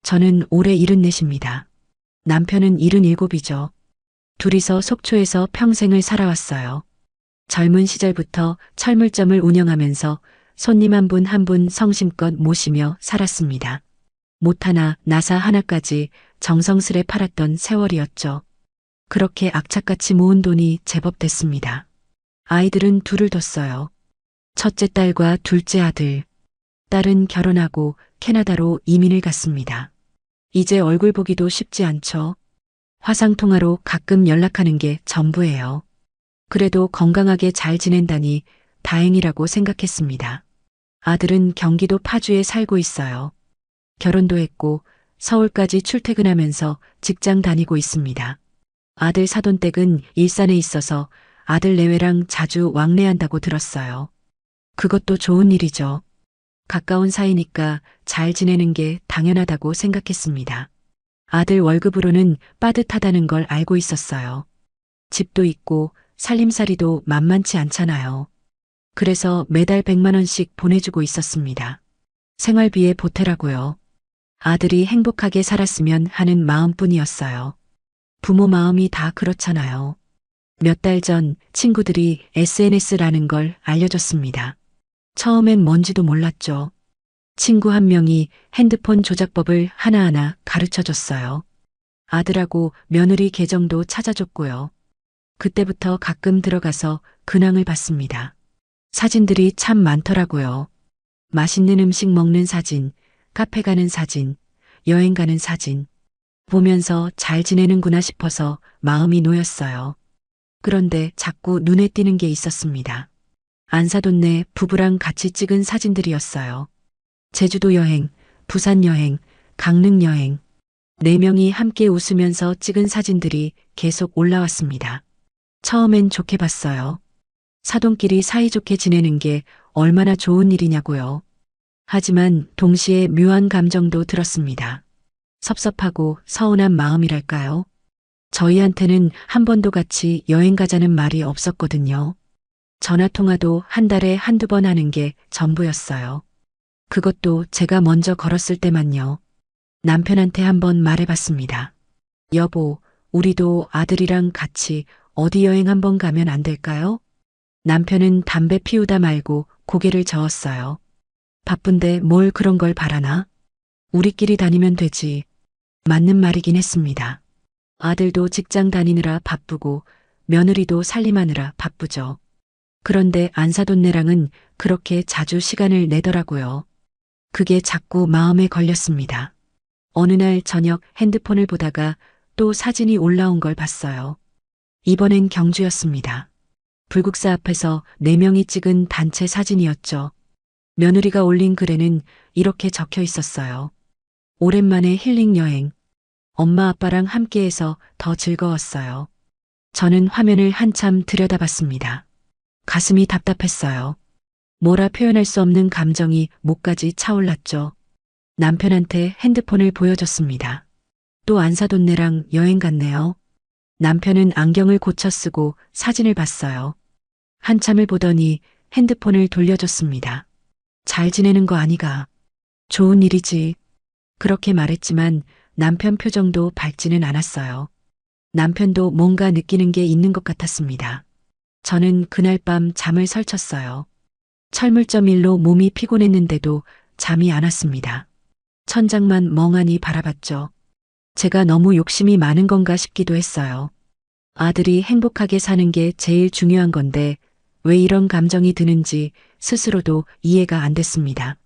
저는 올해 74입니다. 남편은 77이죠. 둘이서 속초에서 평생을 살아왔어요. 젊은 시절부터 철물점을 운영하면서 손님 한 분 한 분 성심껏 모시며 살았습니다. 못 하나, 나사 하나까지 정성스레 팔았던 세월이었죠. 그렇게 악착같이 모은 돈이 제법 됐습니다. 아이들은 둘을 뒀어요. 첫째 딸과 둘째 아들. 딸은 결혼하고 캐나다로 이민을 갔습니다. 이제 얼굴 보기도 쉽지 않죠. 화상통화로 가끔 연락하는 게 전부예요. 그래도 건강하게 잘 지낸다니 다행이라고 생각했습니다. 아들은 경기도 파주에 살고 있어요. 결혼도 했고 서울까지 출퇴근하면서 직장 다니고 있습니다. 아들 사돈댁은 일산에 있어서 아들 내외랑 자주 왕래한다고 들었어요. 그것도 좋은 일이죠. 가까운 사이니까 잘 지내는 게 당연하다고 생각했습니다. 아들 월급으로는 빠듯하다는 걸 알고 있었어요. 집도 있고 살림살이도 만만치 않잖아요. 그래서 매달 100만 원씩 보내주고 있었습니다. 생활비에 보태라고요. 아들이 행복하게 살았으면 하는 마음뿐이었어요. 부모 마음이 다 그렇잖아요. 몇 달 전 친구들이 SNS라는 걸 알려줬습니다. 처음엔 뭔지도 몰랐죠. 친구 한 명이 핸드폰 조작법을 하나하나 가르쳐 줬어요. 아들하고 며느리 계정도 찾아줬고요. 그때부터 가끔 들어가서 근황을 봤습니다. 사진들이 참 많더라고요. 맛있는 음식 먹는 사진, 카페 가는 사진, 여행 가는 사진. 보면서 잘 지내는구나 싶어서 마음이 놓였어요. 그런데 자꾸 눈에 띄는 게 있었습니다. 안사돈네 부부랑 같이 찍은 사진들이었어요. 제주도 여행, 부산 여행, 강릉 여행. 네 명이 함께 웃으면서 찍은 사진들이 계속 올라왔습니다. 처음엔 좋게 봤어요. 사돈끼리 사이좋게 지내는 게 얼마나 좋은 일이냐고요. 하지만 동시에 묘한 감정도 들었습니다. 섭섭하고 서운한 마음이랄까요? 저희한테는 한 번도 같이 여행 가자는 말이 없었거든요. 전화통화도 한 달에 한두 번 하는 게 전부였어요. 그것도 제가 먼저 걸었을 때만요. 남편한테 한번 말해봤습니다. 여보, 우리도 아들이랑 같이 어디 여행 한번 가면 안 될까요? 남편은 담배 피우다 말고 고개를 저었어요. 바쁜데 뭘 그런 걸 바라나? 우리끼리 다니면 되지. 맞는 말이긴 했습니다. 아들도 직장 다니느라 바쁘고 며느리도 살림하느라 바쁘죠. 그런데 안사돈네랑은 그렇게 자주 시간을 내더라고요. 그게 자꾸 마음에 걸렸습니다. 어느 날 저녁 핸드폰을 보다가 또 사진이 올라온 걸 봤어요. 이번엔 경주였습니다. 불국사 앞에서 네 명이 찍은 단체 사진이었죠. 며느리가 올린 글에는 이렇게 적혀 있었어요. 오랜만에 힐링 여행. 엄마 아빠랑 함께해서 더 즐거웠어요. 저는 화면을 한참 들여다봤습니다. 가슴이 답답했어요. 뭐라 표현할 수 없는 감정이 목까지 차올랐죠. 남편한테 핸드폰을 보여줬습니다. 또 안사돈네랑 여행 갔네요. 남편은 안경을 고쳐 쓰고 사진을 봤어요. 한참을 보더니 핸드폰을 돌려줬습니다. 잘 지내는 거 아니가? 좋은 일이지. 그렇게 말했지만 남편 표정도 밝지는 않았어요. 남편도 뭔가 느끼는 게 있는 것 같았습니다. 저는 그날 밤 잠을 설쳤어요. 철물점 일로 몸이 피곤했는데도 잠이 안 왔습니다. 천장만 멍하니 바라봤죠. 제가 너무 욕심이 많은 건가 싶기도 했어요. 아들이 행복하게 사는 게 제일 중요한 건데 왜 이런 감정이 드는지 스스로도 이해가 안 됐습니다.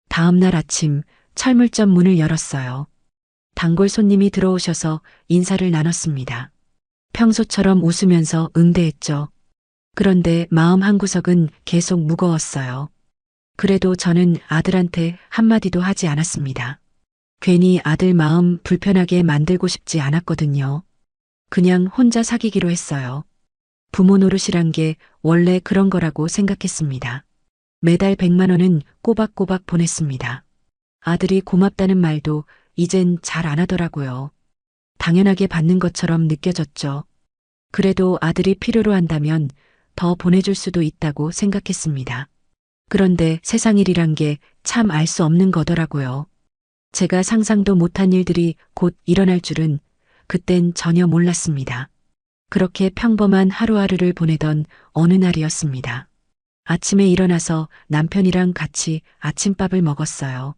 다음 날 아침 철물점 문을 열었어요. 단골 손님이 들어오셔서 인사를 나눴습니다. 평소처럼 웃으면서 응대했죠. 그런데 마음 한구석은 계속 무거웠어요. 그래도 저는 아들한테 한마디도 하지 않았습니다. 괜히 아들 마음 불편하게 만들고 싶지 않았거든요. 그냥 혼자 사귀기로 했어요. 부모 노릇이란 게 원래 그런 거라고 생각했습니다. 매달 100만 원은 꼬박꼬박 보냈습니다. 아들이 고맙다는 말도 이젠 잘 안 하더라고요. 당연하게 받는 것처럼 느껴졌죠. 그래도 아들이 필요로 한다면 더 보내줄 수도 있다고 생각했습니다. 그런데 세상 일이란 게 참 알 수 없는 거더라고요. 제가 상상도 못한 일들이 곧 일어날 줄은 그땐 전혀 몰랐습니다. 그렇게 평범한 하루하루를 보내던 어느 날이었습니다. 아침에 일어나서 남편이랑 같이 아침밥을 먹었어요.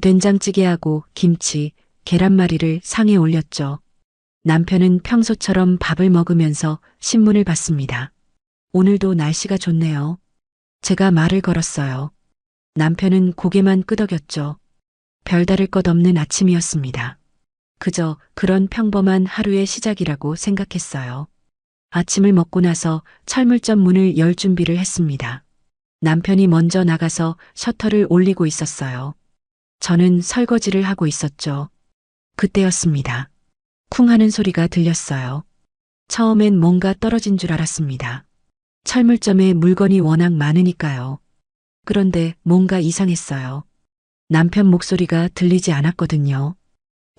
된장찌개하고 김치, 계란말이를 상에 올렸죠. 남편은 평소처럼 밥을 먹으면서 신문을 봤습니다. 오늘도 날씨가 좋네요. 제가 말을 걸었어요. 남편은 고개만 끄덕였죠. 별다를 것 없는 아침이었습니다. 그저 그런 평범한 하루의 시작이라고 생각했어요. 아침을 먹고 나서 철물점 문을 열 준비를 했습니다. 남편이 먼저 나가서 셔터를 올리고 있었어요. 저는 설거지를 하고 있었죠. 그때였습니다. 쿵 하는 소리가 들렸어요. 처음엔 뭔가 떨어진 줄 알았습니다. 철물점에 물건이 워낙 많으니까요. 그런데 뭔가 이상했어요. 남편 목소리가 들리지 않았거든요.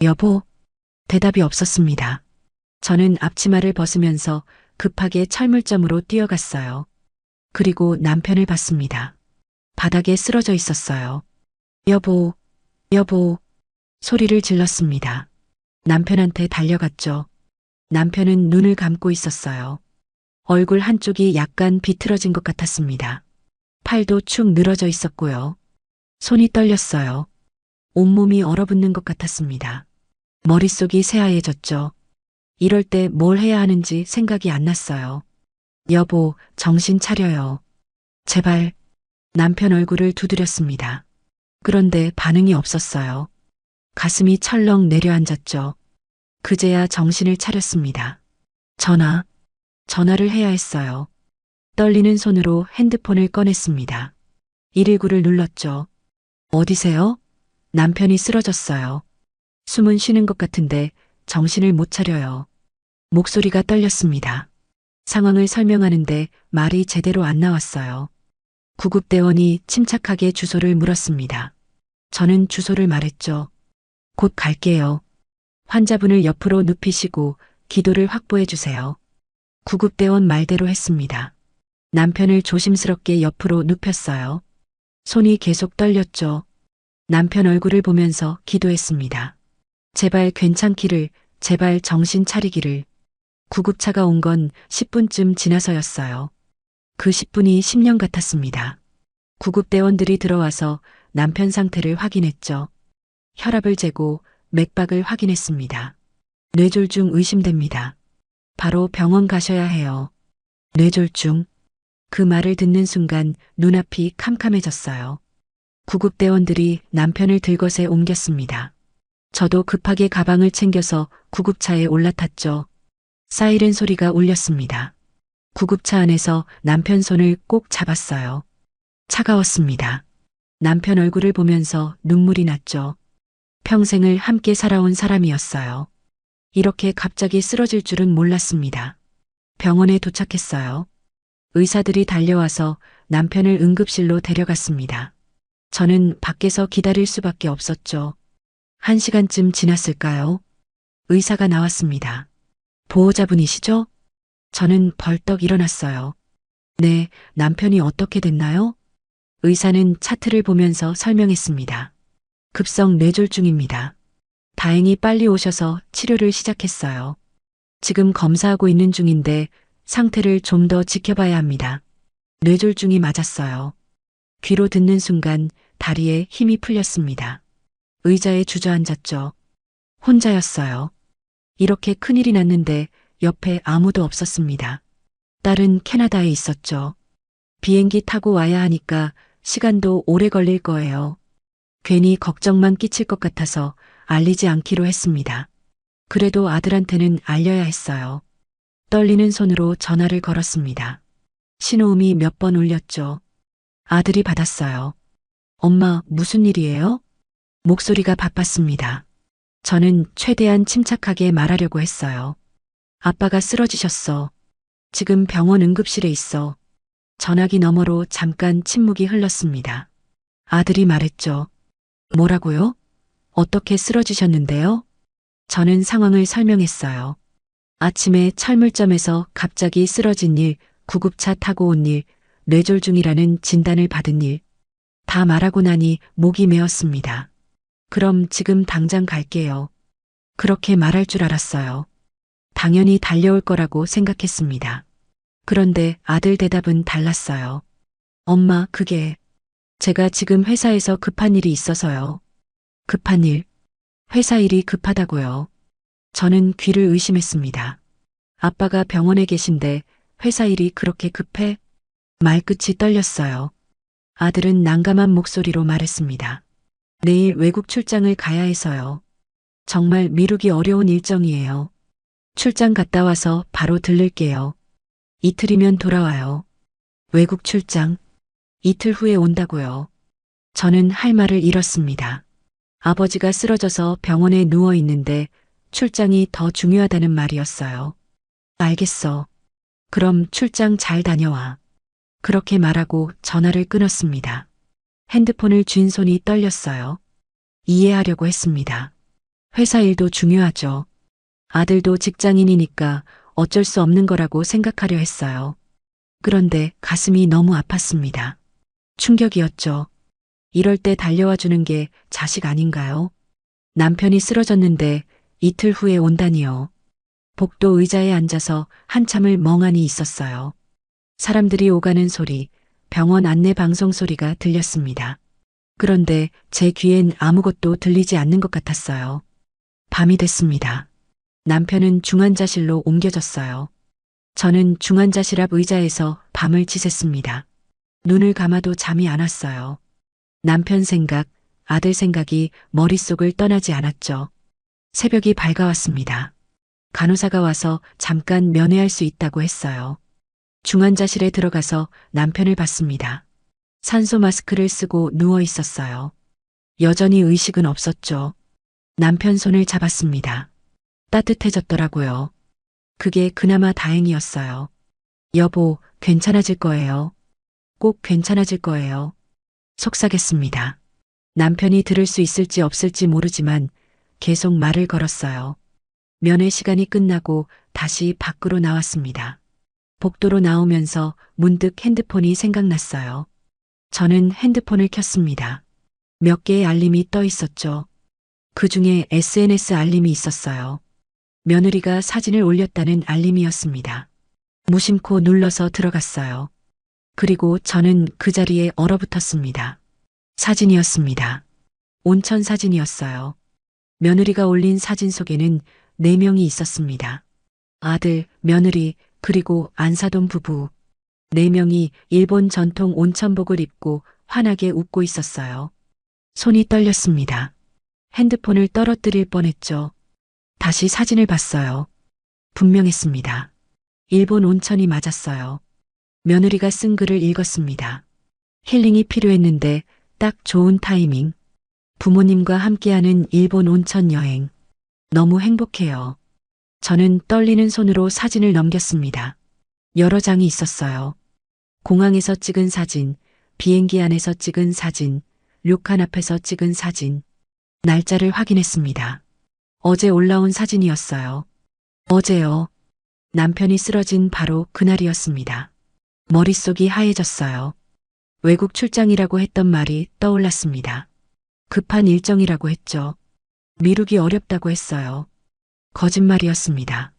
여보, 대답이 없었습니다. 저는 앞치마를 벗으면서 급하게 철물점으로 뛰어갔어요. 그리고 남편을 봤습니다. 바닥에 쓰러져 있었어요. 여보, 여보, 소리를 질렀습니다. 남편한테 달려갔죠. 남편은 눈을 감고 있었어요. 얼굴 한쪽이 약간 비틀어진 것 같았습니다. 팔도 축 늘어져 있었고요. 손이 떨렸어요. 온몸이 얼어붙는 것 같았습니다. 머릿속이 새하얘졌죠. 이럴 때 뭘 해야 하는지 생각이 안 났어요. 여보, 정신 차려요. 제발. 남편 얼굴을 두드렸습니다. 그런데 반응이 없었어요. 가슴이 철렁 내려앉았죠. 그제야 정신을 차렸습니다. 전화를 해야 했어요. 떨리는 손으로 핸드폰을 꺼냈습니다. 119를 눌렀죠. 어디세요? 남편이 쓰러졌어요. 숨은 쉬는 것 같은데 정신을 못 차려요. 목소리가 떨렸습니다. 상황을 설명하는데 말이 제대로 안 나왔어요. 구급대원이 침착하게 주소를 물었습니다. 저는 주소를 말했죠. 곧 갈게요. 환자분을 옆으로 눕히시고 기도를 확보해 주세요. 구급대원 말대로 했습니다. 남편을 조심스럽게 옆으로 눕혔어요. 손이 계속 떨렸죠. 남편 얼굴을 보면서 기도했습니다. 제발 괜찮기를, 제발 정신 차리기를. 구급차가 온 건 10분쯤 지나서였어요. 그 10분이 10년 같았습니다. 구급대원들이 들어와서 남편 상태를 확인했죠. 혈압을 재고 맥박을 확인했습니다. 뇌졸중 의심됩니다. 바로 병원 가셔야 해요. 뇌졸중. 그 말을 듣는 순간 눈앞이 캄캄해졌어요. 구급대원들이 남편을 들것에 옮겼습니다. 저도 급하게 가방을 챙겨서 구급차에 올라탔죠. 사이렌 소리가 울렸습니다. 구급차 안에서 남편 손을 꼭 잡았어요. 차가웠습니다. 남편 얼굴을 보면서 눈물이 났죠. 평생을 함께 살아온 사람이었어요. 이렇게 갑자기 쓰러질 줄은 몰랐습니다. 병원에 도착했어요. 의사들이 달려와서 남편을 응급실로 데려갔습니다. 저는 밖에서 기다릴 수밖에 없었죠. 1시간쯤 지났을까요? 의사가 나왔습니다. 보호자분이시죠? 저는 벌떡 일어났어요. 네, 남편이 어떻게 됐나요? 의사는 차트를 보면서 설명했습니다. 급성 뇌졸중입니다. 다행히 빨리 오셔서 치료를 시작했어요. 지금 검사하고 있는 중인데 상태를 좀 더 지켜봐야 합니다. 뇌졸중이 맞았어요. 귀로 듣는 순간 다리에 힘이 풀렸습니다. 의자에 주저앉았죠. 혼자였어요. 이렇게 큰일이 났는데 옆에 아무도 없었습니다. 딸은 캐나다에 있었죠. 비행기 타고 와야 하니까 시간도 오래 걸릴 거예요. 괜히 걱정만 끼칠 것 같아서 알리지 않기로 했습니다. 그래도 아들한테는 알려야 했어요. 떨리는 손으로 전화를 걸었습니다. 신호음이 몇 번 울렸죠. 아들이 받았어요. 엄마, 무슨 일이에요? 목소리가 바빴습니다. 저는 최대한 침착하게 말하려고 했어요. 아빠가 쓰러지셨어. 지금 병원 응급실에 있어. 전화기 너머로 잠깐 침묵이 흘렀습니다. 아들이 말했죠. 뭐라고요? 어떻게 쓰러지셨는데요? 저는 상황을 설명했어요. 아침에 철물점에서 갑자기 쓰러진 일, 구급차 타고 온 일, 뇌졸중이라는 진단을 받은 일. 다 말하고 나니 목이 메었습니다. 그럼 지금 당장 갈게요. 그렇게 말할 줄 알았어요. 당연히 달려올 거라고 생각했습니다. 그런데 아들 대답은 달랐어요. 엄마, 그게 제가 지금 회사에서 급한 일이 있어서요. 급한 일? 회사 일이 급하다고요. 저는 귀를 의심했습니다. 아빠가 병원에 계신데 회사 일이 그렇게 급해? 말끝이 떨렸어요. 아들은 난감한 목소리로 말했습니다. 내일 외국 출장을 가야 해서요. 정말 미루기 어려운 일정이에요. 출장 갔다 와서 바로 들를게요. 이틀이면 돌아와요. 외국 출장? 이틀 후에 온다고요. 저는 할 말을 잃었습니다. 아버지가 쓰러져서 병원에 누워 있는데 출장이 더 중요하다는 말이었어요. 알겠어. 그럼 출장 잘 다녀와. 그렇게 말하고 전화를 끊었습니다. 핸드폰을 쥔 손이 떨렸어요. 이해하려고 했습니다. 회사 일도 중요하죠. 아들도 직장인이니까 어쩔 수 없는 거라고 생각하려 했어요. 그런데 가슴이 너무 아팠습니다. 충격이었죠. 이럴 때 달려와 주는 게 자식 아닌가요? 남편이 쓰러졌는데 이틀 후에 온다니요. 복도 의자에 앉아서 한참을 멍하니 있었어요. 사람들이 오가는 소리, 병원 안내 방송 소리가 들렸습니다. 그런데 제 귀엔 아무것도 들리지 않는 것 같았어요. 밤이 됐습니다. 남편은 중환자실로 옮겨졌어요. 저는 중환자실 앞 의자에서 밤을 지샜습니다. 눈을 감아도 잠이 안 왔어요. 남편 생각, 아들 생각이 머릿속을 떠나지 않았죠. 새벽이 밝아왔습니다. 간호사가 와서 잠깐 면회할 수 있다고 했어요. 중환자실에 들어가서 남편을 봤습니다. 산소 마스크를 쓰고 누워 있었어요. 여전히 의식은 없었죠. 남편 손을 잡았습니다. 따뜻해졌더라고요. 그게 그나마 다행이었어요. 여보, 괜찮아질 거예요. 꼭 괜찮아질 거예요. 속삭였습니다. 남편이 들을 수 있을지 없을지 모르지만 계속 말을 걸었어요. 면회 시간이 끝나고 다시 밖으로 나왔습니다. 복도로 나오면서 문득 핸드폰이 생각났어요. 저는 핸드폰을 켰습니다. 몇 개의 알림이 떠 있었죠. 그 중에 SNS 알림이 있었어요. 며느리가 사진을 올렸다는 알림이었습니다. 무심코 눌러서 들어갔어요. 그리고 저는 그 자리에 얼어붙었습니다. 사진이었습니다. 온천 사진이었어요. 며느리가 올린 사진 속에는 4명이 있었습니다. 아들, 며느리, 그리고 안사돈 부부. 4명이 일본 전통 온천복을 입고 환하게 웃고 있었어요. 손이 떨렸습니다. 핸드폰을 떨어뜨릴 뻔했죠. 다시 사진을 봤어요. 분명했습니다. 일본 온천이 맞았어요. 며느리가 쓴 글을 읽었습니다. 힐링이 필요했는데 딱 좋은 타이밍. 부모님과 함께하는 일본 온천 여행. 너무 행복해요. 저는 떨리는 손으로 사진을 넘겼습니다. 여러 장이 있었어요. 공항에서 찍은 사진, 비행기 안에서 찍은 사진, 료칸 앞에서 찍은 사진. 날짜를 확인했습니다. 어제 올라온 사진이었어요. 어제요. 남편이 쓰러진 바로 그날이었습니다. 머릿속이 하얘졌어요. 외국 출장이라고 했던 말이 떠올랐습니다. 급한 일정이라고 했죠. 미루기 어렵다고 했어요. 거짓말이었습니다.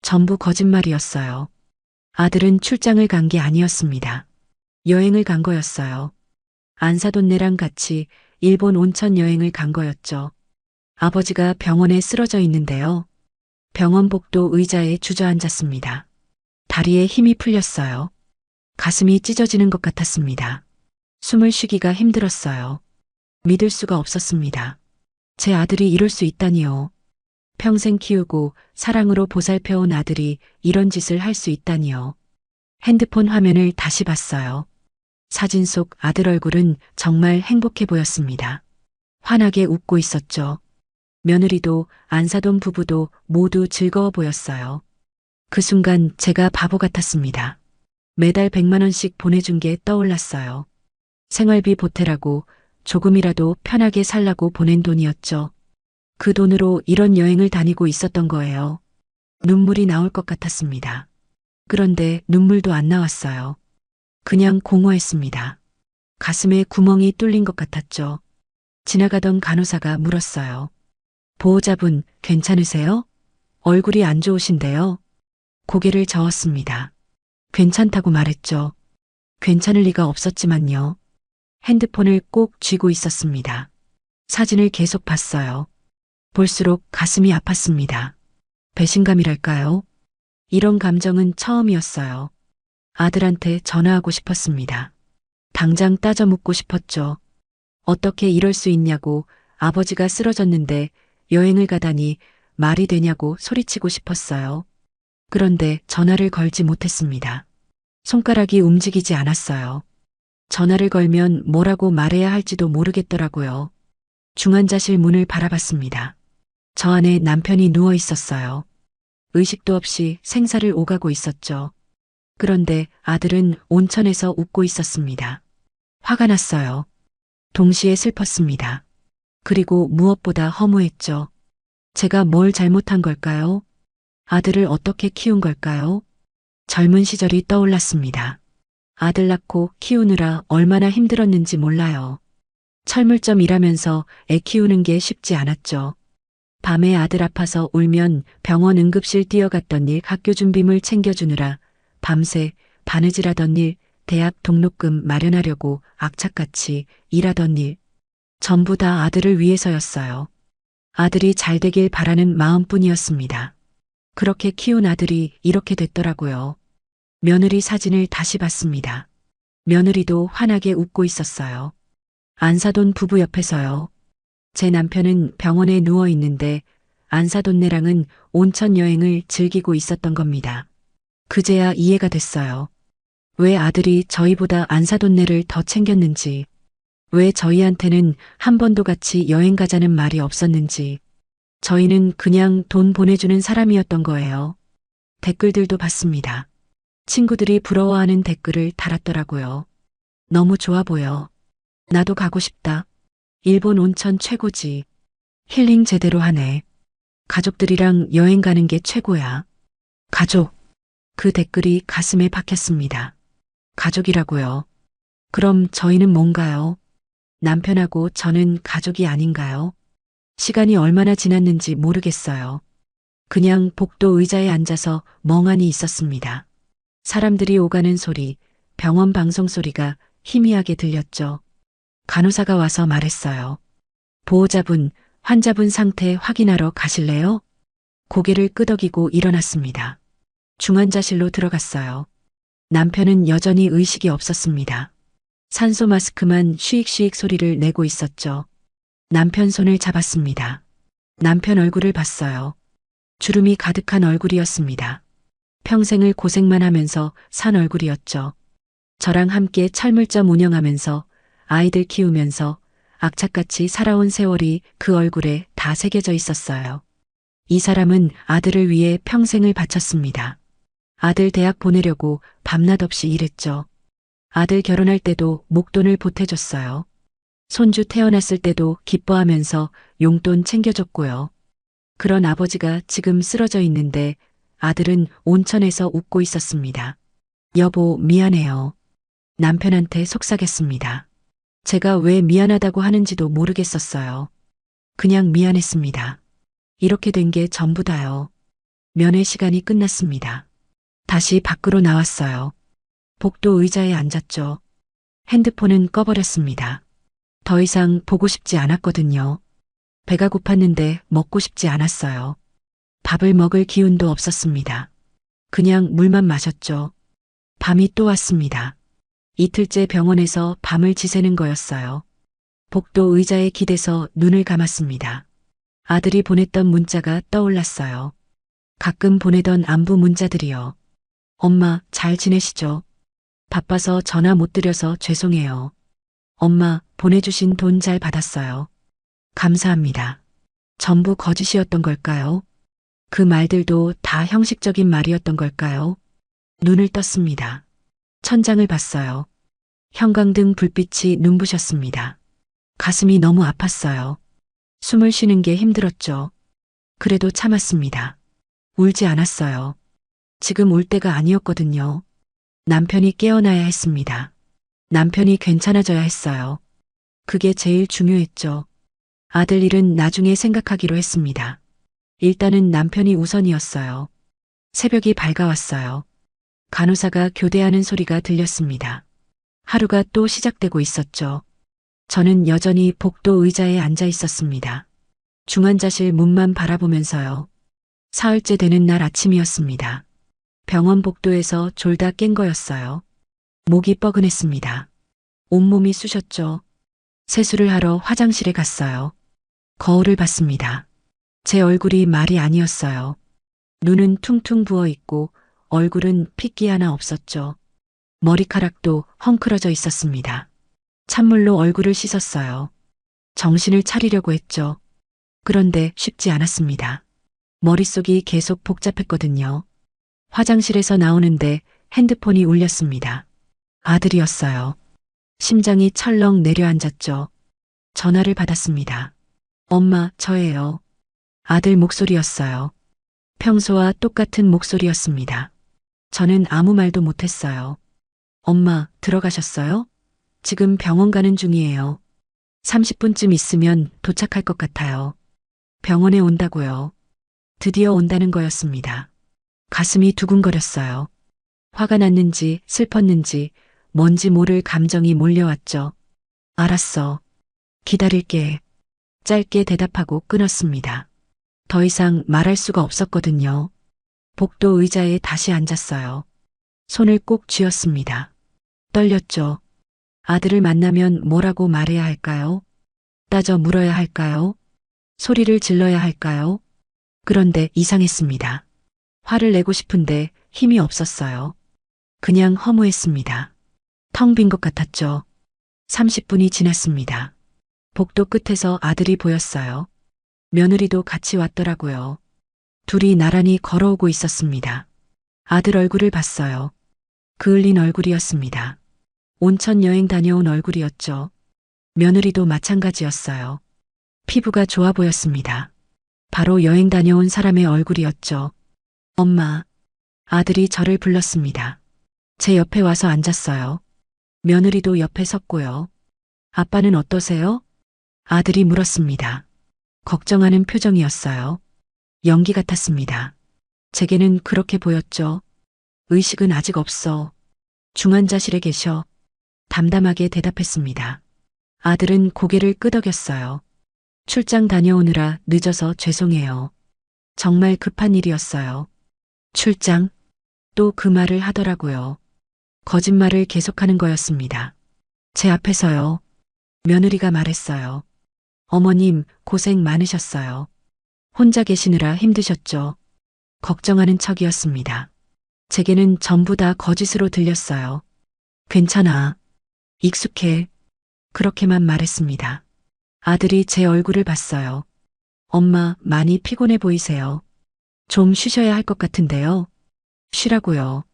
전부 거짓말이었어요. 아들은 출장을 간 게 아니었습니다. 여행을 간 거였어요. 안사돈네랑 같이 일본 온천 여행을 간 거였죠. 아버지가 병원에 쓰러져 있는데요. 병원 복도 의자에 주저앉았습니다. 다리에 힘이 풀렸어요. 가슴이 찢어지는 것 같았습니다. 숨을 쉬기가 힘들었어요. 믿을 수가 없었습니다. 제 아들이 이럴 수 있다니요. 평생 키우고 사랑으로 보살펴온 아들이 이런 짓을 할 수 있다니요. 핸드폰 화면을 다시 봤어요. 사진 속 아들 얼굴은 정말 행복해 보였습니다. 환하게 웃고 있었죠. 며느리도 안사돈 부부도 모두 즐거워 보였어요. 그 순간 제가 바보 같았습니다. 매달 100만 원씩 보내준 게 떠올랐어요. 생활비 보태라고 조금이라도 편하게 살라고 보낸 돈이었죠. 그 돈으로 이런 여행을 다니고 있었던 거예요. 눈물이 나올 것 같았습니다. 그런데 눈물도 안 나왔어요. 그냥 공허했습니다. 가슴에 구멍이 뚫린 것 같았죠. 지나가던 간호사가 물었어요. 보호자분, 괜찮으세요? 얼굴이 안 좋으신데요. 고개를 저었습니다. 괜찮다고 말했죠. 괜찮을 리가 없었지만요. 핸드폰을 꼭 쥐고 있었습니다. 사진을 계속 봤어요. 볼수록 가슴이 아팠습니다. 배신감이랄까요? 이런 감정은 처음이었어요. 아들한테 전화하고 싶었습니다. 당장 따져 묻고 싶었죠. 어떻게 이럴 수 있냐고, 아버지가 쓰러졌는데 여행을 가다니 말이 되냐고 소리치고 싶었어요. 그런데 전화를 걸지 못했습니다. 손가락이 움직이지 않았어요. 전화를 걸면 뭐라고 말해야 할지도 모르겠더라고요. 중환자실 문을 바라봤습니다. 저 안에 남편이 누워 있었어요. 의식도 없이 생사를 오가고 있었죠. 그런데 아들은 온천에서 웃고 있었습니다. 화가 났어요. 동시에 슬펐습니다. 그리고 무엇보다 허무했죠. 제가 뭘 잘못한 걸까요? 아들을 어떻게 키운 걸까요? 젊은 시절이 떠올랐습니다. 아들 낳고 키우느라 얼마나 힘들었는지 몰라요. 철물점 일하면서 애 키우는 게 쉽지 않았죠. 밤에 아들 아파서 울면 병원 응급실 뛰어갔던 일, 학교 준비물 챙겨주느라 밤새 바느질하던 일, 대학 등록금 마련하려고 악착같이 일하던 일. 전부 다 아들을 위해서였어요. 아들이 잘 되길 바라는 마음뿐이었습니다. 그렇게 키운 아들이 이렇게 됐더라고요. 며느리 사진을 다시 봤습니다. 며느리도 환하게 웃고 있었어요. 안사돈 부부 옆에서요. 제 남편은 병원에 누워 있는데 안사돈네랑은 온천 여행을 즐기고 있었던 겁니다. 그제야 이해가 됐어요. 왜 아들이 저희보다 안사돈네를 더 챙겼는지, 왜 저희한테는 한 번도 같이 여행 가자는 말이 없었는지, 저희는 그냥 돈 보내주는 사람이었던 거예요. 댓글들도 봤습니다. 친구들이 부러워하는 댓글을 달았더라고요. 너무 좋아 보여. 나도 가고 싶다. 일본 온천 최고지. 힐링 제대로 하네. 가족들이랑 여행 가는 게 최고야. 가족. 그 댓글이 가슴에 박혔습니다. 가족이라고요. 그럼 저희는 뭔가요? 남편하고 저는 가족이 아닌가요? 시간이 얼마나 지났는지 모르겠어요. 그냥 복도 의자에 앉아서 멍하니 있었습니다. 사람들이 오가는 소리, 병원 방송 소리가 희미하게 들렸죠. 간호사가 와서 말했어요. 보호자분, 환자분 상태 확인하러 가실래요? 고개를 끄덕이고 일어났습니다. 중환자실로 들어갔어요. 남편은 여전히 의식이 없었습니다. 산소 마스크만 쉬익쉬익 소리를 내고 있었죠. 남편 손을 잡았습니다. 남편 얼굴을 봤어요. 주름이 가득한 얼굴이었습니다. 평생을 고생만 하면서 산 얼굴이었죠. 저랑 함께 철물점 운영하면서 아이들 키우면서 악착같이 살아온 세월이 그 얼굴에 다 새겨져 있었어요. 이 사람은 아들을 위해 평생을 바쳤습니다. 아들 대학 보내려고 밤낮 없이 일했죠. 아들 결혼할 때도 목돈을 보태줬어요. 손주 태어났을 때도 기뻐하면서 용돈 챙겨줬고요. 그런 아버지가 지금 쓰러져 있는데 아들은 온천에서 웃고 있었습니다. 여보, 미안해요. 남편한테 속삭였습니다. 제가 왜 미안하다고 하는지도 모르겠었어요. 그냥 미안했습니다. 이렇게 된 게 전부 다요. 면회 시간이 끝났습니다. 다시 밖으로 나왔어요. 복도 의자에 앉았죠. 핸드폰은 꺼버렸습니다. 더 이상 보고 싶지 않았거든요. 배가 고팠는데 먹고 싶지 않았어요. 밥을 먹을 기운도 없었습니다. 그냥 물만 마셨죠. 밤이 또 왔습니다. 이틀째 병원에서 밤을 지새는 거였어요. 복도 의자에 기대서 눈을 감았습니다. 아들이 보냈던 문자가 떠올랐어요. 가끔 보내던 안부 문자들이요. 엄마, 잘 지내시죠? 바빠서 전화 못 드려서 죄송해요. 엄마, 보내주신 돈 잘 받았어요. 감사합니다. 전부 거짓이었던 걸까요? 그 말들도 다 형식적인 말이었던 걸까요? 눈을 떴습니다. 천장을 봤어요. 형광등 불빛이 눈부셨습니다. 가슴이 너무 아팠어요. 숨을 쉬는 게 힘들었죠. 그래도 참았습니다. 울지 않았어요. 지금 울 때가 아니었거든요. 남편이 깨어나야 했습니다. 남편이 괜찮아져야 했어요. 그게 제일 중요했죠. 아들 일은 나중에 생각하기로 했습니다. 일단은 남편이 우선이었어요. 새벽이 밝아왔어요. 간호사가 교대하는 소리가 들렸습니다. 하루가 또 시작되고 있었죠. 저는 여전히 복도 의자에 앉아 있었습니다. 중환자실 문만 바라보면서요. 사흘째 되는 날 아침이었습니다. 병원 복도에서 졸다 깬 거였어요. 목이 뻐근했습니다. 온몸이 쑤셨죠. 세수를 하러 화장실에 갔어요. 거울을 봤습니다. 제 얼굴이 말이 아니었어요. 눈은 퉁퉁 부어 있고 얼굴은 핏기 하나 없었죠. 머리카락도 헝클어져 있었습니다. 찬물로 얼굴을 씻었어요. 정신을 차리려고 했죠. 그런데 쉽지 않았습니다. 머릿속이 계속 복잡했거든요. 화장실에서 나오는데 핸드폰이 울렸습니다. 아들이었어요. 심장이 철렁 내려앉았죠. 전화를 받았습니다. 엄마, 저예요. 아들 목소리였어요. 평소와 똑같은 목소리였습니다. 저는 아무 말도 못했어요. 엄마, 들어가셨어요? 지금 병원 가는 중이에요. 30분쯤 있으면 도착할 것 같아요. 병원에 온다고요. 드디어 온다는 거였습니다. 가슴이 두근거렸어요. 화가 났는지 슬펐는지 뭔지 모를 감정이 몰려왔죠. 알았어. 기다릴게. 짧게 대답하고 끊었습니다. 더 이상 말할 수가 없었거든요. 복도 의자에 다시 앉았어요. 손을 꼭 쥐었습니다. 떨렸죠. 아들을 만나면 뭐라고 말해야 할까요? 따져 물어야 할까요? 소리를 질러야 할까요? 그런데 이상했습니다. 화를 내고 싶은데 힘이 없었어요. 그냥 허무했습니다. 텅 빈 것 같았죠. 30분이 지났습니다. 복도 끝에서 아들이 보였어요. 며느리도 같이 왔더라고요. 둘이 나란히 걸어오고 있었습니다. 아들 얼굴을 봤어요. 그을린 얼굴이었습니다. 온천 여행 다녀온 얼굴이었죠. 며느리도 마찬가지였어요. 피부가 좋아 보였습니다. 바로 여행 다녀온 사람의 얼굴이었죠. 엄마, 아들이 저를 불렀습니다. 제 옆에 와서 앉았어요. 며느리도 옆에 섰고요. 아빠는 어떠세요? 아들이 물었습니다. 걱정하는 표정이었어요. 연기 같았습니다. 제게는 그렇게 보였죠. 의식은 아직 없어. 중환자실에 계셔. 담담하게 대답했습니다. 아들은 고개를 끄덕였어요. 출장 다녀오느라 늦어서 죄송해요. 정말 급한 일이었어요. 출장? 또 그 말을 하더라고요. 거짓말을 계속하는 거였습니다. 제 앞에서요. 며느리가 말했어요. 어머님, 고생 많으셨어요. 혼자 계시느라 힘드셨죠. 걱정하는 척이었습니다. 제게는 전부 다 거짓으로 들렸어요. 괜찮아. 익숙해. 그렇게만 말했습니다. 아들이 제 얼굴을 봤어요. 엄마, 많이 피곤해 보이세요. 좀 쉬셔야 할 것 같은데요. 쉬라고요.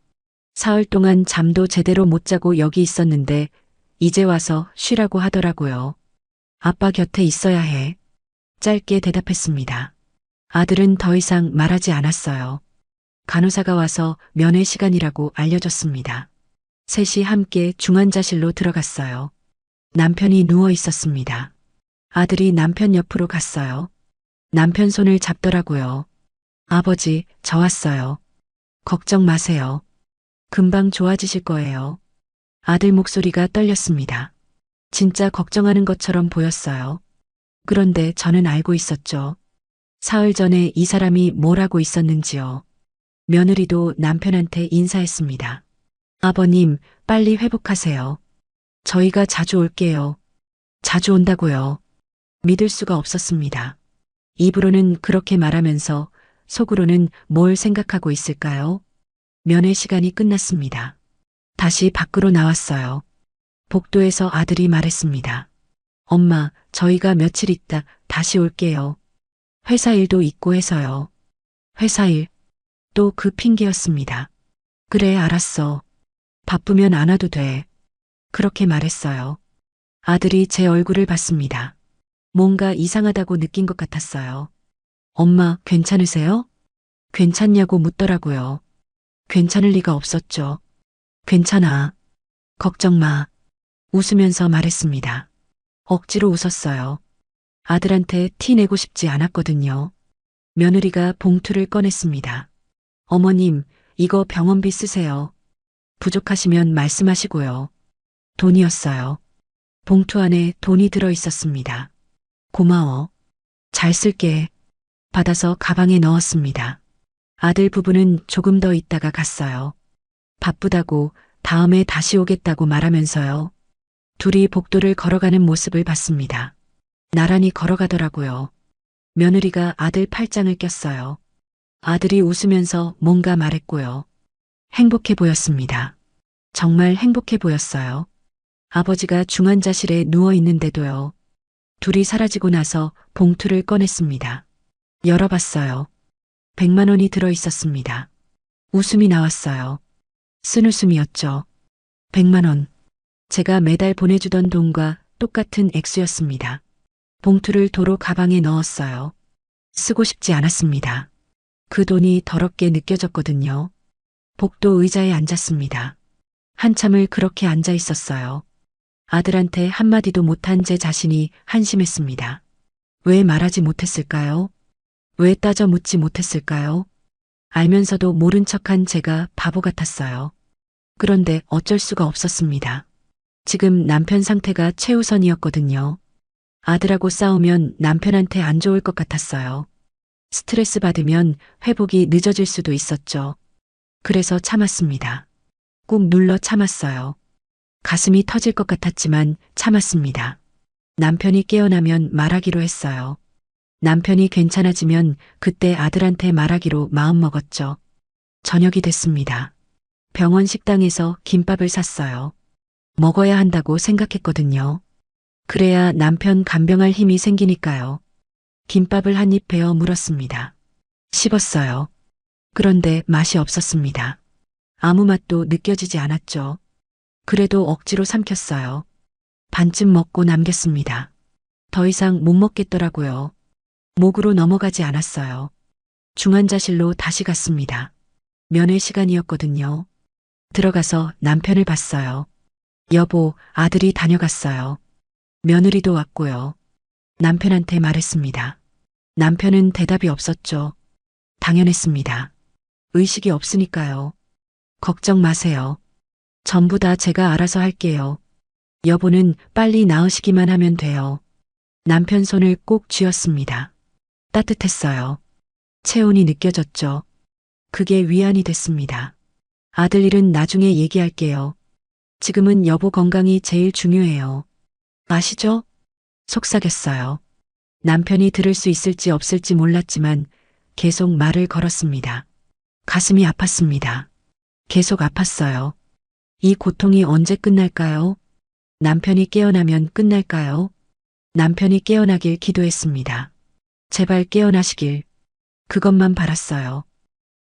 사흘 동안 잠도 제대로 못 자고 여기 있었는데 이제 와서 쉬라고 하더라고요. 아빠 곁에 있어야 해. 짧게 대답했습니다. 아들은 더 이상 말하지 않았어요. 간호사가 와서 면회 시간이라고 알려줬습니다. 셋이 함께 중환자실로 들어갔어요. 남편이 누워 있었습니다. 아들이 남편 옆으로 갔어요. 남편 손을 잡더라고요. 아버지, 저 왔어요. 걱정 마세요. 금방 좋아지실 거예요. 아들 목소리가 떨렸습니다. 진짜 걱정하는 것처럼 보였어요. 그런데 저는 알고 있었죠. 사흘 전에 이 사람이 뭘 하고 있었는지요. 며느리도 남편한테 인사했습니다. 아버님, 빨리 회복하세요. 저희가 자주 올게요. 자주 온다고요. 믿을 수가 없었습니다. 입으로는 그렇게 말하면서 속으로는 뭘 생각하고 있을까요? 면회 시간이 끝났습니다. 다시 밖으로 나왔어요. 복도에서 아들이 말했습니다. 엄마, 저희가 며칠 있다 다시 올게요. 회사 일도 있고 해서요. 회사 일? 또 그 핑계였습니다. 그래, 알았어. 바쁘면 안 와도 돼. 그렇게 말했어요. 아들이 제 얼굴을 봤습니다. 뭔가 이상하다고 느낀 것 같았어요. 엄마, 괜찮으세요? 괜찮냐고 묻더라고요. 괜찮을 리가 없었죠. 괜찮아. 걱정 마. 웃으면서 말했습니다. 억지로 웃었어요. 아들한테 티 내고 싶지 않았거든요. 며느리가 봉투를 꺼냈습니다. 어머님, 이거 병원비 쓰세요. 부족하시면 말씀하시고요. 돈이었어요. 봉투 안에 돈이 들어 있었습니다. 고마워. 잘 쓸게. 받아서 가방에 넣었습니다. 아들 부부는 조금 더 있다가 갔어요. 바쁘다고 다음에 다시 오겠다고 말하면서요. 둘이 복도를 걸어가는 모습을 봤습니다. 나란히 걸어가더라고요. 며느리가 아들 팔짱을 꼈어요. 아들이 웃으면서 뭔가 말했고요. 행복해 보였습니다. 정말 행복해 보였어요. 아버지가 중환자실에 누워 있는데도요. 둘이 사라지고 나서 봉투를 꺼냈습니다. 열어봤어요. 100만 원이 들어 있었습니다. 웃음이 나왔어요. 쓴웃음이었죠. 100만 원. 제가 매달 보내주던 돈과 똑같은 액수였습니다. 봉투를 도로 가방에 넣었어요. 쓰고 싶지 않았습니다. 그 돈이 더럽게 느껴졌거든요. 복도 의자에 앉았습니다. 한참을 그렇게 앉아 있었어요. 아들한테 한마디도 못한 제 자신이 한심했습니다. 왜 말하지 못했을까요? 왜 따져 묻지 못했을까요? 알면서도 모른 척한 제가 바보 같았어요. 그런데 어쩔 수가 없었습니다. 지금 남편 상태가 최우선이었거든요. 아들하고 싸우면 남편한테 안 좋을 것 같았어요. 스트레스 받으면 회복이 늦어질 수도 있었죠. 그래서 참았습니다. 꾹 눌러 참았어요. 가슴이 터질 것 같았지만 참았습니다. 남편이 깨어나면 말하기로 했어요. 남편이 괜찮아지면 그때 아들한테 말하기로 마음먹었죠. 저녁이 됐습니다. 병원 식당에서 김밥을 샀어요. 먹어야 한다고 생각했거든요. 그래야 남편 간병할 힘이 생기니까요. 김밥을 한 입 베어 물었습니다. 씹었어요. 그런데 맛이 없었습니다. 아무 맛도 느껴지지 않았죠. 그래도 억지로 삼켰어요. 반쯤 먹고 남겼습니다. 더 이상 못 먹겠더라고요. 목으로 넘어가지 않았어요. 중환자실로 다시 갔습니다. 면회 시간이었거든요. 들어가서 남편을 봤어요. 여보, 아들이 다녀갔어요. 며느리도 왔고요. 남편한테 말했습니다. 남편은 대답이 없었죠. 당연했습니다. 의식이 없으니까요. 걱정 마세요. 전부 다 제가 알아서 할게요. 여보는 빨리 나으시기만 하면 돼요. 남편 손을 꼭 쥐었습니다. 따뜻했어요. 체온이 느껴졌죠. 그게 위안이 됐습니다. 아들 일은 나중에 얘기할게요. 지금은 여보 건강이 제일 중요해요. 아시죠? 속삭였어요. 남편이 들을 수 있을지 없을지 몰랐지만 계속 말을 걸었습니다. 가슴이 아팠습니다. 계속 아팠어요. 이 고통이 언제 끝날까요? 남편이 깨어나면 끝날까요? 남편이 깨어나길 기도했습니다. 제발 깨어나시길. 그것만 바랐어요.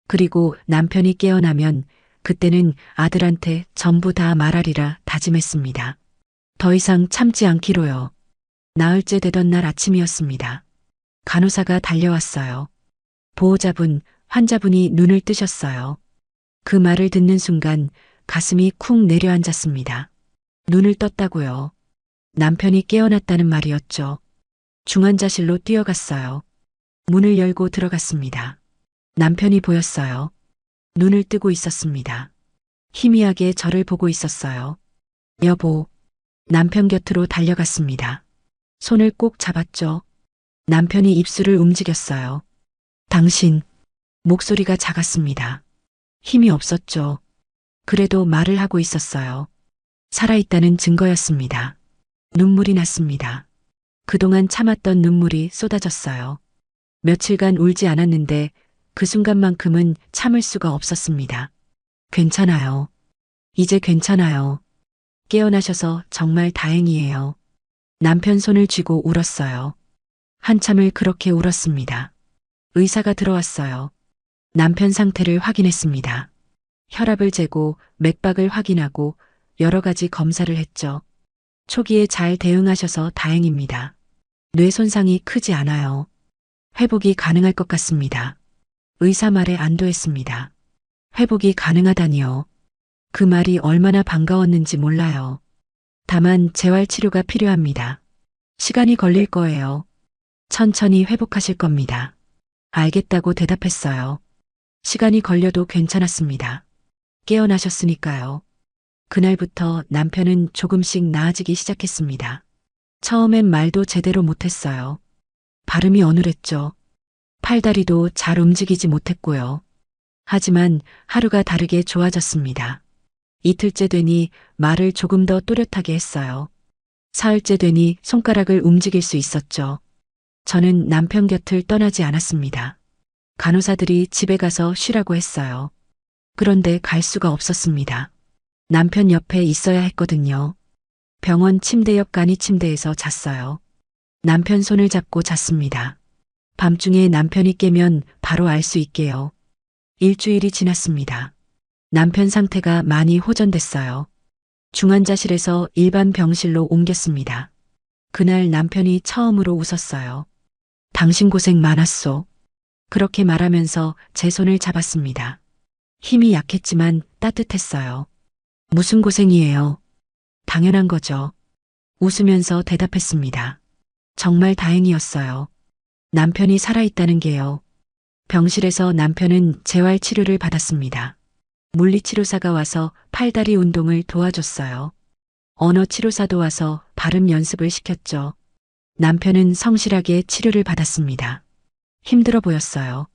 그리고 남편이 깨어나면 그때는 아들한테 전부 다 말하리라 다짐했습니다. 더 이상 참지 않기로요. 나흘째 되던 날 아침이었습니다. 간호사가 달려왔어요. 보호자분, 환자분이 눈을 뜨셨어요. 그 말을 듣는 순간 가슴이 쿵 내려앉았습니다. 눈을 떴다고요. 남편이 깨어났다는 말이었죠. 중환자실로 뛰어갔어요. 문을 열고 들어갔습니다. 남편이 보였어요. 눈을 뜨고 있었습니다. 희미하게 저를 보고 있었어요. 여보, 남편 곁으로 달려갔습니다. 손을 꼭 잡았죠. 남편이 입술을 움직였어요. 당신, 목소리가 작았습니다. 힘이 없었죠. 그래도 말을 하고 있었어요. 살아있다는 증거였습니다. 눈물이 났습니다. 그동안 참았던 눈물이 쏟아졌어요. 며칠간 울지 않았는데 그 순간만큼은 참을 수가 없었습니다. 괜찮아요. 이제 괜찮아요. 깨어나셔서 정말 다행이에요. 남편 손을 쥐고 울었어요. 한참을 그렇게 울었습니다. 의사가 들어왔어요. 남편 상태를 확인했습니다. 혈압을 재고 맥박을 확인하고 여러 가지 검사를 했죠. 초기에 잘 대응하셔서 다행입니다. 뇌 손상이 크지 않아요. 회복이 가능할 것 같습니다. 의사 말에 안도했습니다. 회복이 가능하다니요. 그 말이 얼마나 반가웠는지 몰라요. 다만 재활 치료가 필요합니다. 시간이 걸릴 거예요. 천천히 회복하실 겁니다. 알겠다고 대답했어요. 시간이 걸려도 괜찮았습니다. 깨어나셨으니까요. 그날부터 남편은 조금씩 나아지기 시작했습니다. 처음엔 말도 제대로 못했어요. 발음이 어눌했죠. 팔다리도 잘 움직이지 못했고요. 하지만 하루가 다르게 좋아졌습니다. 이틀째 되니 말을 조금 더 또렷하게 했어요. 사흘째 되니 손가락을 움직일 수 있었죠. 저는 남편 곁을 떠나지 않았습니다. 간호사들이 집에 가서 쉬라고 했어요. 그런데 갈 수가 없었습니다. 남편 옆에 있어야 했거든요. 병원 침대 옆 간이 침대에서 잤어요. 남편 손을 잡고 잤습니다. 밤중에 남편이 깨면 바로 알 수 있게요. 일주일이 지났습니다. 남편 상태가 많이 호전됐어요. 중환자실에서 일반 병실로 옮겼습니다. 그날 남편이 처음으로 웃었어요. 당신 고생 많았소. 그렇게 말하면서 제 손을 잡았습니다. 힘이 약했지만 따뜻했어요. 무슨 고생이에요? 당연한 거죠. 웃으면서 대답했습니다. 정말 다행이었어요. 남편이 살아있다는 게요. 병실에서 남편은 재활 치료를 받았습니다. 물리치료사가 와서 팔다리 운동을 도와줬어요. 언어치료사도 와서 발음 연습을 시켰죠. 남편은 성실하게 치료를 받았습니다. 힘들어 보였어요.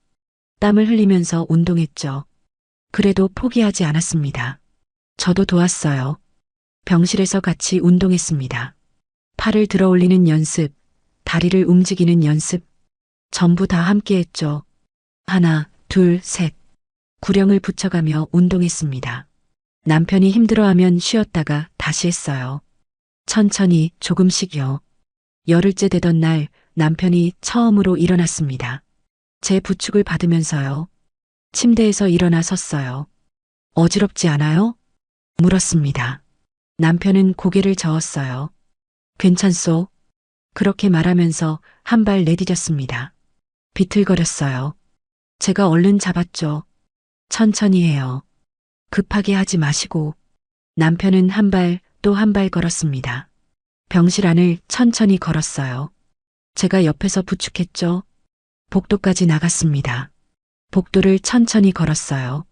땀을 흘리면서 운동했죠. 그래도 포기하지 않았습니다. 저도 도왔어요. 병실에서 같이 운동했습니다. 팔을 들어 올리는 연습, 다리를 움직이는 연습, 전부 다 함께 했죠. 하나, 둘, 셋. 구령을 붙여가며 운동했습니다. 남편이 힘들어하면 쉬었다가 다시 했어요. 천천히 조금씩요. 열흘째 되던 날 남편이 처음으로 일어났습니다. 제 부축을 받으면서요. 침대에서 일어나 섰어요. 어지럽지 않아요? 물었습니다. 남편은 고개를 저었어요. 괜찮소? 그렇게 말하면서 한 발 내디뎠습니다. 비틀거렸어요. 제가 얼른 잡았죠. 천천히 해요. 급하게 하지 마시고. 남편은 한 발 또 한 발 걸었습니다. 병실 안을 천천히 걸었어요. 제가 옆에서 부축했죠. 복도까지 나갔습니다. 복도를 천천히 걸었어요.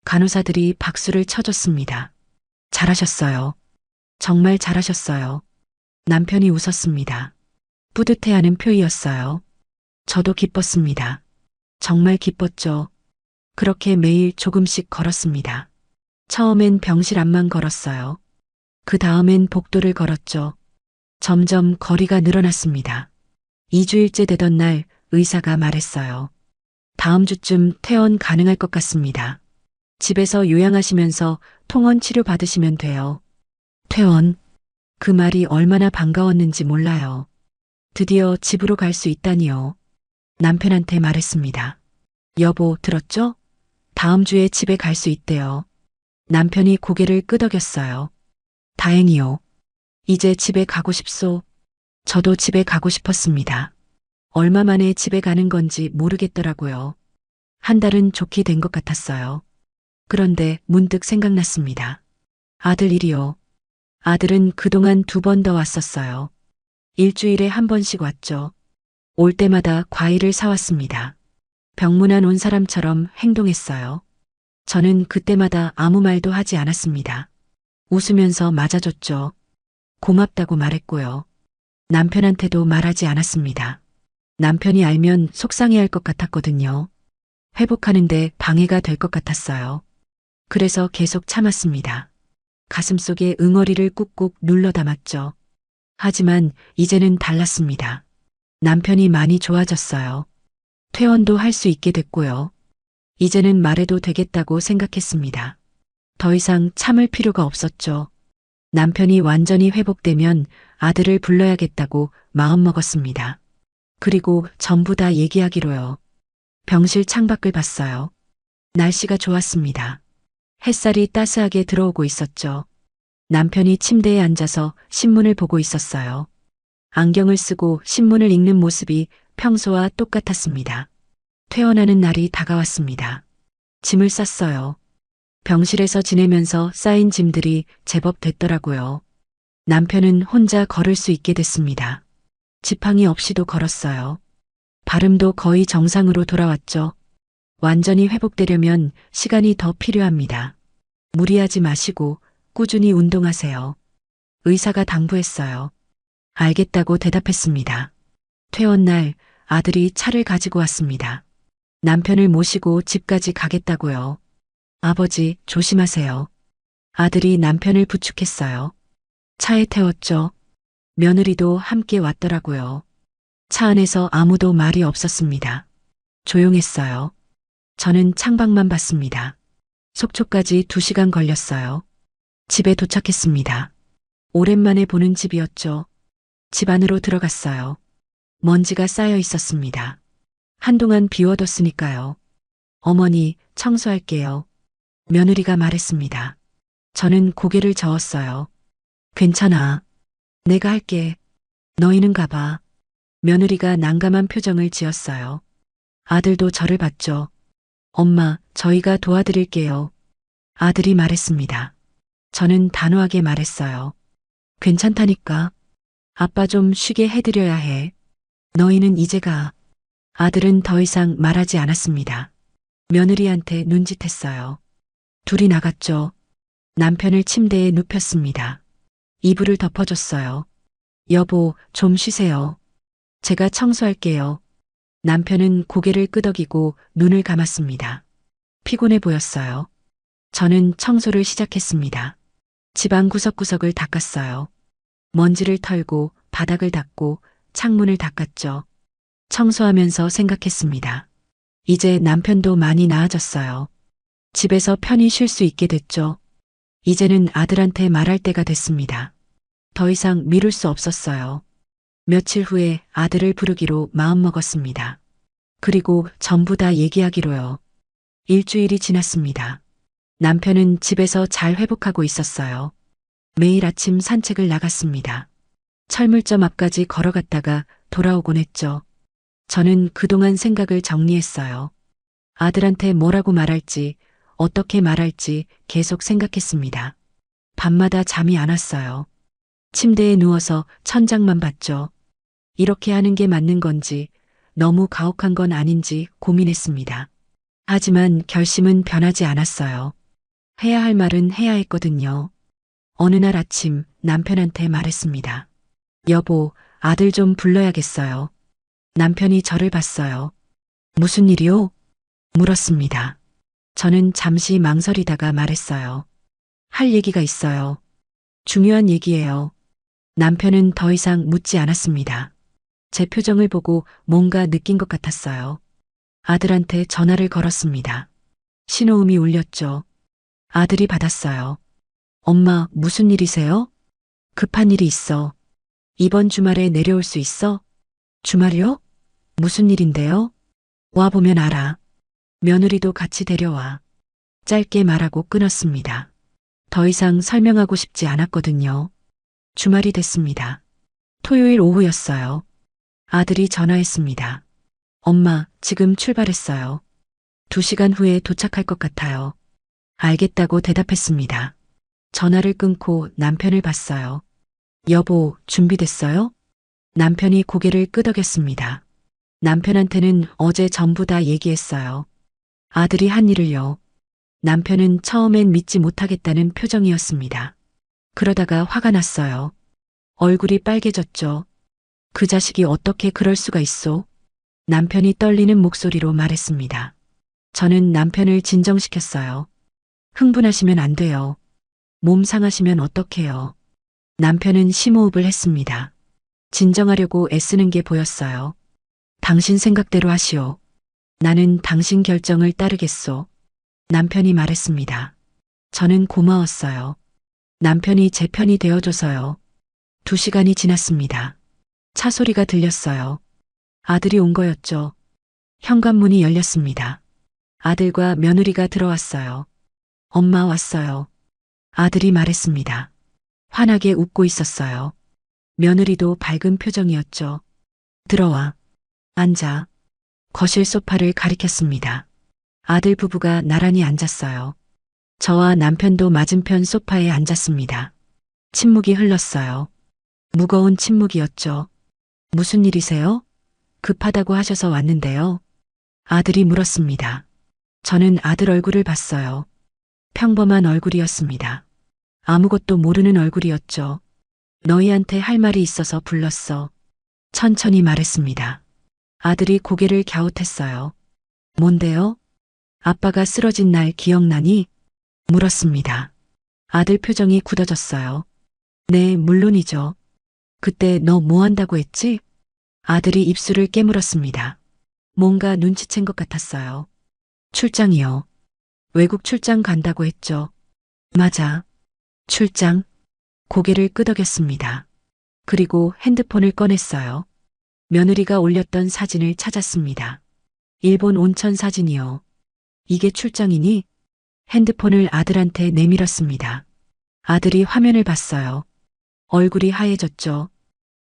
간호사들이 박수를 쳐줬습니다. 잘하셨어요. 정말 잘하셨어요. 남편이 웃었습니다. 뿌듯해하는 표이었어요. 저도 기뻤습니다. 정말 기뻤죠. 그렇게 매일 조금씩 걸었습니다. 처음엔 병실 앞만 걸었어요. 그 다음엔 복도를 걸었죠. 점점 거리가 늘어났습니다. 2주일째 되던 날 의사가 말했어요. 다음 주쯤 퇴원 가능할 것 같습니다. 집에서 요양하시면서 통원 치료 받으시면 돼요. 퇴원. 그 말이 얼마나 반가웠는지 몰라요. 드디어 집으로 갈 수 있다니요. 남편한테 말했습니다. 여보, 들었죠? 다음 주에 집에 갈 수 있대요. 남편이 고개를 끄덕였어요. 다행이요. 이제 집에 가고 싶소. 저도 집에 가고 싶었습니다. 얼마 만에 집에 가는 건지 모르겠더라고요. 한 달은 좋게 된 것 같았어요. 그런데 문득 생각났습니다. 아들 일이요. 아들은 그동안 2번 더 왔었어요. 일주일에 한 번씩 왔죠. 올 때마다 과일을 사왔습니다. 병문안 온 사람처럼 행동했어요. 저는 그때마다 아무 말도 하지 않았습니다. 웃으면서 맞아줬죠. 고맙다고 말했고요. 남편한테도 말하지 않았습니다. 남편이 알면 속상해할 것 같았거든요. 회복하는데 방해가 될 것 같았어요. 그래서 계속 참았습니다. 가슴속에 응어리를 꾹꾹 눌러 담았죠. 하지만 이제는 달랐습니다. 남편이 많이 좋아졌어요. 퇴원도 할 수 있게 됐고요. 이제는 말해도 되겠다고 생각했습니다. 더 이상 참을 필요가 없었죠. 남편이 완전히 회복되면 아들을 불러야겠다고 마음먹었습니다. 그리고 전부 다 얘기하기로요. 병실 창밖을 봤어요. 날씨가 좋았습니다. 햇살이 따스하게 들어오고 있었죠. 남편이 침대에 앉아서 신문을 보고 있었어요. 안경을 쓰고 신문을 읽는 모습이 평소와 똑같았습니다. 퇴원하는 날이 다가왔습니다. 짐을 쌌어요. 병실에서 지내면서 쌓인 짐들이 제법 됐더라고요. 남편은 혼자 걸을 수 있게 됐습니다. 지팡이 없이도 걸었어요. 발음도 거의 정상으로 돌아왔죠. 완전히 회복되려면 시간이 더 필요합니다. 무리하지 마시고 꾸준히 운동하세요. 의사가 당부했어요. 알겠다고 대답했습니다. 퇴원 날 아들이 차를 가지고 왔습니다. 남편을 모시고 집까지 가겠다고요. 아버지, 조심하세요. 아들이 남편을 부축했어요. 차에 태웠죠. 며느리도 함께 왔더라고요. 차 안에서 아무도 말이 없었습니다. 조용했어요. 저는 창밖만 봤습니다. 속초까지 2시간 걸렸어요. 집에 도착했습니다. 오랜만에 보는 집이었죠. 집 안으로 들어갔어요. 먼지가 쌓여 있었습니다. 한동안 비워뒀으니까요. 어머니, 청소할게요. 며느리가 말했습니다. 저는 고개를 저었어요. 괜찮아. 내가 할게. 너희는 가봐. 며느리가 난감한 표정을 지었어요. 아들도 저를 봤죠. 엄마, 저희가 도와드릴게요. 아들이 말했습니다. 저는 단호하게 말했어요. 괜찮다니까. 아빠 좀 쉬게 해드려야 해. 너희는 이제 가. 아들은 더 이상 말하지 않았습니다. 며느리한테 눈짓했어요. 둘이 나갔죠. 남편을 침대에 눕혔습니다. 이불을 덮어줬어요. 여보, 좀 쉬세요. 제가 청소할게요. 남편은 고개를 끄덕이고 눈을 감았습니다. 피곤해 보였어요. 저는 청소를 시작했습니다. 집안 구석구석을 닦았어요. 먼지를 털고 바닥을 닦고 창문을 닦았죠. 청소하면서 생각했습니다. 이제 남편도 많이 나아졌어요. 집에서 편히 쉴 수 있게 됐죠. 이제는 아들한테 말할 때가 됐습니다. 더 이상 미룰 수 없었어요. 며칠 후에 아들을 부르기로 마음먹었습니다. 그리고 전부 다 얘기하기로요. 일주일이 지났습니다. 남편은 집에서 잘 회복하고 있었어요. 매일 아침 산책을 나갔습니다. 철물점 앞까지 걸어갔다가 돌아오곤 했죠. 저는 그동안 생각을 정리했어요. 아들한테 뭐라고 말할지, 어떻게 말할지 계속 생각했습니다. 밤마다 잠이 안 왔어요. 침대에 누워서 천장만 봤죠. 이렇게 하는 게 맞는 건지, 너무 가혹한 건 아닌지 고민했습니다. 하지만 결심은 변하지 않았어요. 해야 할 말은 해야 했거든요. 어느 날 아침 남편한테 말했습니다. 여보, 아들 좀 불러야겠어요. 남편이 저를 봤어요. 무슨 일이요? 물었습니다. 저는 잠시 망설이다가 말했어요. 할 얘기가 있어요. 중요한 얘기예요. 남편은 더 이상 묻지 않았습니다. 제 표정을 보고 뭔가 느낀 것 같았어요. 아들한테 전화를 걸었습니다. 신호음이 울렸죠. 아들이 받았어요. 엄마, 무슨 일이세요? 급한 일이 있어. 이번 주말에 내려올 수 있어? 주말이요? 무슨 일인데요? 와보면 알아. 며느리도 같이 데려와. 짧게 말하고 끊었습니다. 더 이상 설명하고 싶지 않았거든요. 주말이 됐습니다. 토요일 오후였어요. 아들이 전화했습니다. 엄마, 지금 출발했어요. 2시간 후에 도착할 것 같아요. 알겠다고 대답했습니다. 전화를 끊고 남편을 봤어요. 여보, 준비됐어요? 남편이 고개를 끄덕였습니다. 남편한테는 어제 전부 다 얘기했어요. 아들이 한 일을요. 남편은 처음엔 믿지 못하겠다는 표정이었습니다. 그러다가 화가 났어요. 얼굴이 빨개졌죠. 그 자식이 어떻게 그럴 수가 있소? 남편이 떨리는 목소리로 말했습니다. 저는 남편을 진정시켰어요. 흥분하시면 안 돼요. 몸 상하시면 어떡해요. 남편은 심호흡을 했습니다. 진정하려고 애쓰는 게 보였어요. 당신 생각대로 하시오. 나는 당신 결정을 따르겠소. 남편이 말했습니다. 저는 고마웠어요. 남편이 제 편이 되어줘서요. 2시간이 지났습니다. 차 소리가 들렸어요. 아들이 온 거였죠. 현관문이 열렸습니다. 아들과 며느리가 들어왔어요. 엄마 왔어요. 아들이 말했습니다. 환하게 웃고 있었어요. 며느리도 밝은 표정이었죠. 들어와. 앉아. 거실 소파를 가리켰습니다. 아들 부부가 나란히 앉았어요. 저와 남편도 맞은편 소파에 앉았습니다. 침묵이 흘렀어요. 무거운 침묵이었죠. 무슨 일이세요? 급하다고 하셔서 왔는데요. 아들이 물었습니다. 저는 아들 얼굴을 봤어요. 평범한 얼굴이었습니다. 아무것도 모르는 얼굴이었죠. 너희한테 할 말이 있어서 불렀어. 천천히 말했습니다. 아들이 고개를 갸웃했어요. 뭔데요? 아빠가 쓰러진 날 기억나니? 물었습니다. 아들 표정이 굳어졌어요. 네, 물론이죠. 그때 너 뭐 한다고 했지? 아들이 입술을 깨물었습니다. 뭔가 눈치챈 것 같았어요. 출장이요. 외국 출장 간다고 했죠. 맞아. 출장. 고개를 끄덕였습니다. 그리고 핸드폰을 꺼냈어요. 며느리가 올렸던 사진을 찾았습니다. 일본 온천 사진이요. 이게 출장이니? 핸드폰을 아들한테 내밀었습니다. 아들이 화면을 봤어요. 얼굴이 하얘졌죠.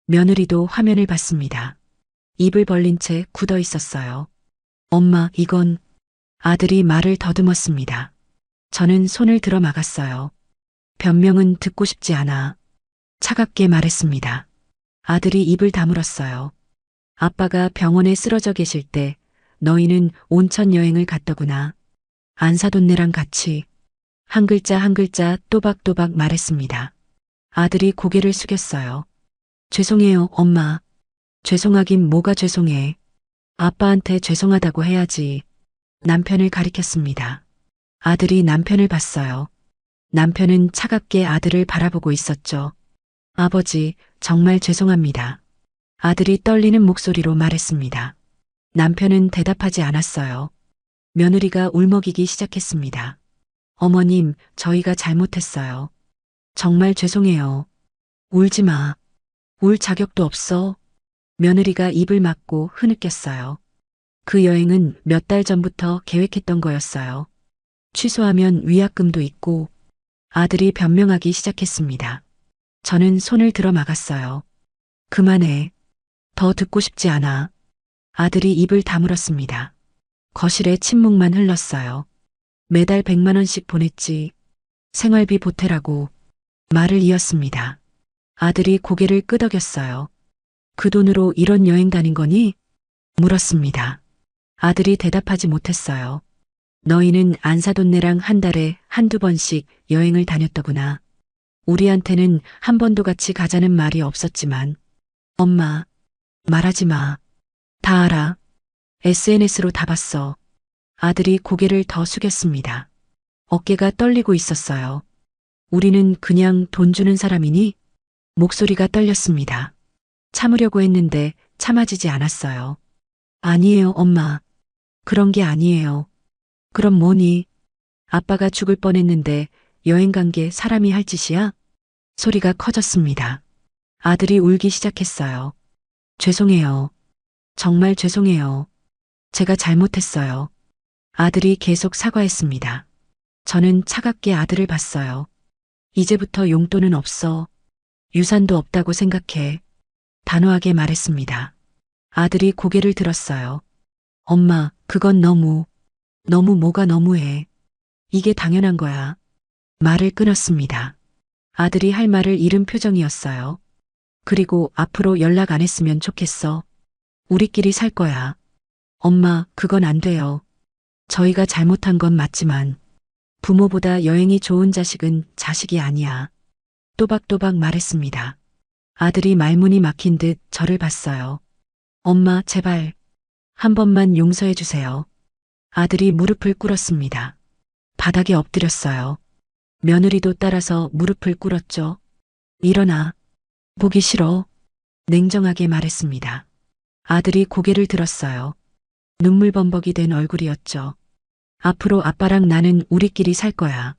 며느리도 화면을 봤습니다. 입을 벌린 채 굳어 있었어요. 엄마, 이건... 아들이 말을 더듬었습니다. 저는 손을 들어 막았어요. 변명은 듣고 싶지 않아. 차갑게 말했습니다. 아들이 입을 다물었어요. 아빠가 병원에 쓰러져 계실 때 너희는 온천 여행을 갔더구나. 안사돈네랑 같이. 한 글자 한 글자 또박또박 말했습니다. 아들이 고개를 숙였어요. 죄송해요, 엄마. 죄송하긴 뭐가 죄송해. 아빠한테 죄송하다고 해야지. 남편을 가리켰습니다. 아들이 남편을 봤어요. 남편은 차갑게 아들을 바라보고 있었죠. 아버지, 정말 죄송합니다. 아들이 떨리는 목소리로 말했습니다. 남편은 대답하지 않았어요. 며느리가 울먹이기 시작했습니다. 어머님, 저희가 잘못했어요. 정말 죄송해요. 울지 마. 울 자격도 없어. 며느리가 입을 막고 흐느꼈어요. 그 여행은 몇 달 전부터 계획했던 거였어요. 취소하면 위약금도 있고. 아들이 변명하기 시작했습니다. 저는 손을 들어 막았어요. 그만해. 더 듣고 싶지 않아. 아들이 입을 다물었습니다. 거실에 침묵만 흘렀어요. 매달 100만 원씩 보냈지. 생활비 보태라고. 말을 이었습니다. 아들이 고개를 끄덕였어요. 그 돈으로 이런 여행 다닌 거니? 물었습니다. 아들이 대답하지 못했어요. 너희는 안사돈네랑 한 달에 한두 번씩 여행을 다녔더구나. 우리한테는 한 번도 같이 가자는 말이 없었지만. 엄마, 말하지 마. 다 알아. SNS로 다 봤어. 아들이 고개를 더 숙였습니다. 어깨가 떨리고 있었어요. 우리는 그냥 돈 주는 사람이니? 목소리가 떨렸습니다. 참으려고 했는데 참아지지 않았어요. 아니에요, 엄마. 그런 게 아니에요. 그럼 뭐니? 아빠가 죽을 뻔했는데 여행 간 게 사람이 할 짓이야? 소리가 커졌습니다. 아들이 울기 시작했어요. 죄송해요. 정말 죄송해요. 제가 잘못했어요. 아들이 계속 사과했습니다. 저는 차갑게 아들을 봤어요. 이제부터 용돈은 없어. 유산도 없다고 생각해. 단호하게 말했습니다. 아들이 고개를 들었어요. 엄마, 그건 너무 뭐가 너무해. 이게 당연한 거야. 말을 끊었습니다. 아들이 할 말을 잃은 표정이었어요. 그리고 앞으로 연락 안 했으면 좋겠어. 우리끼리 살 거야. 엄마, 그건 안 돼요. 저희가 잘못한 건 맞지만 부모보다 여행이 좋은 자식은 자식이 아니야. 또박또박 말했습니다. 아들이 말문이 막힌 듯 저를 봤어요. 엄마, 제발 한 번만 용서해 주세요. 아들이 무릎을 꿇었습니다. 바닥에 엎드렸어요. 며느리도 따라서 무릎을 꿇었죠. 일어나. 보기 싫어. 냉정하게 말했습니다. 아들이 고개를 들었어요. 눈물범벅이 된 얼굴이었죠. 앞으로 아빠랑 나는 우리끼리 살 거야.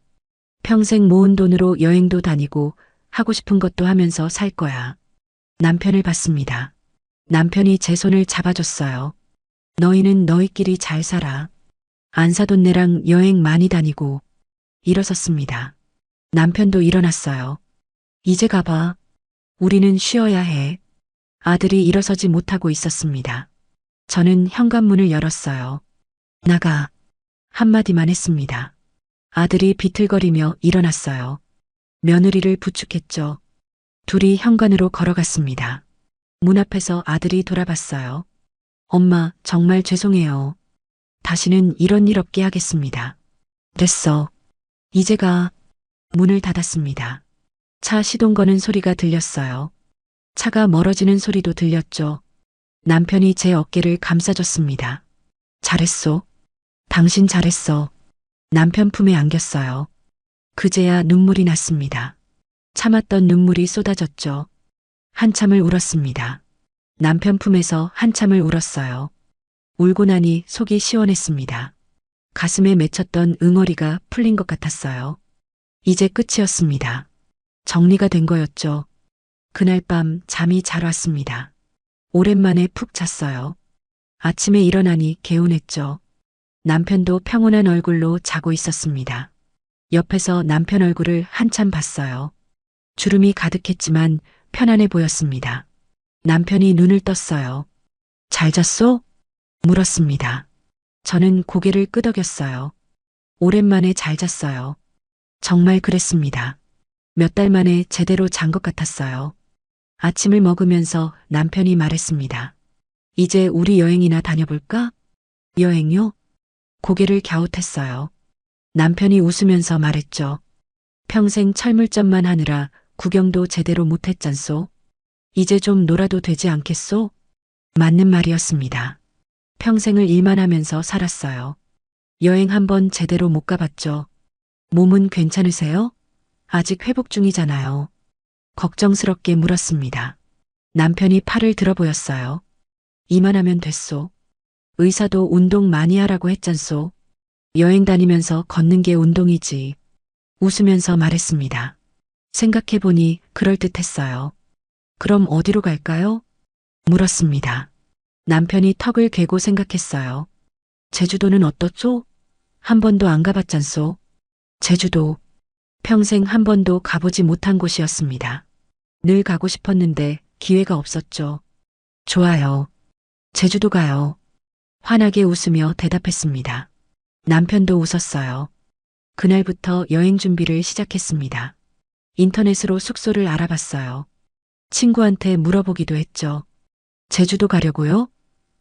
평생 모은 돈으로 여행도 다니고 하고 싶은 것도 하면서 살 거야. 남편을 봤습니다. 남편이 제 손을 잡아줬어요. 너희는 너희끼리 잘 살아. 안사돈네랑 여행 많이 다니고. 일어섰습니다. 남편도 일어났어요. 이제 가봐. 우리는 쉬어야 해. 아들이 일어서지 못하고 있었습니다. 저는 현관문을 열었어요. 나가. 한마디만 했습니다. 아들이 비틀거리며 일어났어요. 며느리를 부축했죠. 둘이 현관으로 걸어갔습니다. 문 앞에서 아들이 돌아봤어요. 엄마, 정말 죄송해요. 다시는 이런 일 없게 하겠습니다. 됐어. 이제 가. 문을 닫았습니다. 차 시동 거는 소리가 들렸어요. 차가 멀어지는 소리도 들렸죠. 남편이 제 어깨를 감싸줬습니다. 잘했소. 당신 잘했어. 남편 품에 안겼어요. 그제야 눈물이 났습니다. 참았던 눈물이 쏟아졌죠. 한참을 울었습니다. 남편 품에서 한참을 울었어요. 울고 나니 속이 시원했습니다. 가슴에 맺혔던 응어리가 풀린 것 같았어요. 이제 끝이었습니다. 정리가 된 거였죠. 그날 밤 잠이 잘 왔습니다. 오랜만에 푹 잤어요. 아침에 일어나니 개운했죠. 남편도 평온한 얼굴로 자고 있었습니다. 옆에서 남편 얼굴을 한참 봤어요. 주름이 가득했지만 편안해 보였습니다. 남편이 눈을 떴어요. 잘 잤소? 물었습니다. 저는 고개를 끄덕였어요. 오랜만에 잘 잤어요. 정말 그랬습니다. 몇 달 만에 제대로 잔 것 같았어요. 아침을 먹으면서 남편이 말했습니다. 이제 우리 여행이나 다녀볼까? 여행요? 고개를 갸웃했어요. 남편이 웃으면서 말했죠. 평생 철물점만 하느라 구경도 제대로 못했잖소. 이제 좀 놀아도 되지 않겠소? 맞는 말이었습니다. 평생을 일만 하면서 살았어요. 여행 한번 제대로 못 가봤죠. 몸은 괜찮으세요? 아직 회복 중이잖아요. 걱정스럽게 물었습니다. 남편이 팔을 들어 보였어요. 이만하면 됐소. 의사도 운동 많이 하라고 했잖소. 여행 다니면서 걷는 게 운동이지. 웃으면서 말했습니다. 생각해보니 그럴듯했어요. 그럼 어디로 갈까요? 물었습니다. 남편이 턱을 괴고 생각했어요. 제주도는 어떻소? 한 번도 안 가봤잖소. 제주도. 평생 한 번도 가보지 못한 곳이었습니다. 늘 가고 싶었는데 기회가 없었죠. 좋아요. 제주도 가요. 환하게 웃으며 대답했습니다. 남편도 웃었어요. 그날부터 여행 준비를 시작했습니다. 인터넷으로 숙소를 알아봤어요. 친구한테 물어보기도 했죠. 제주도 가려고요?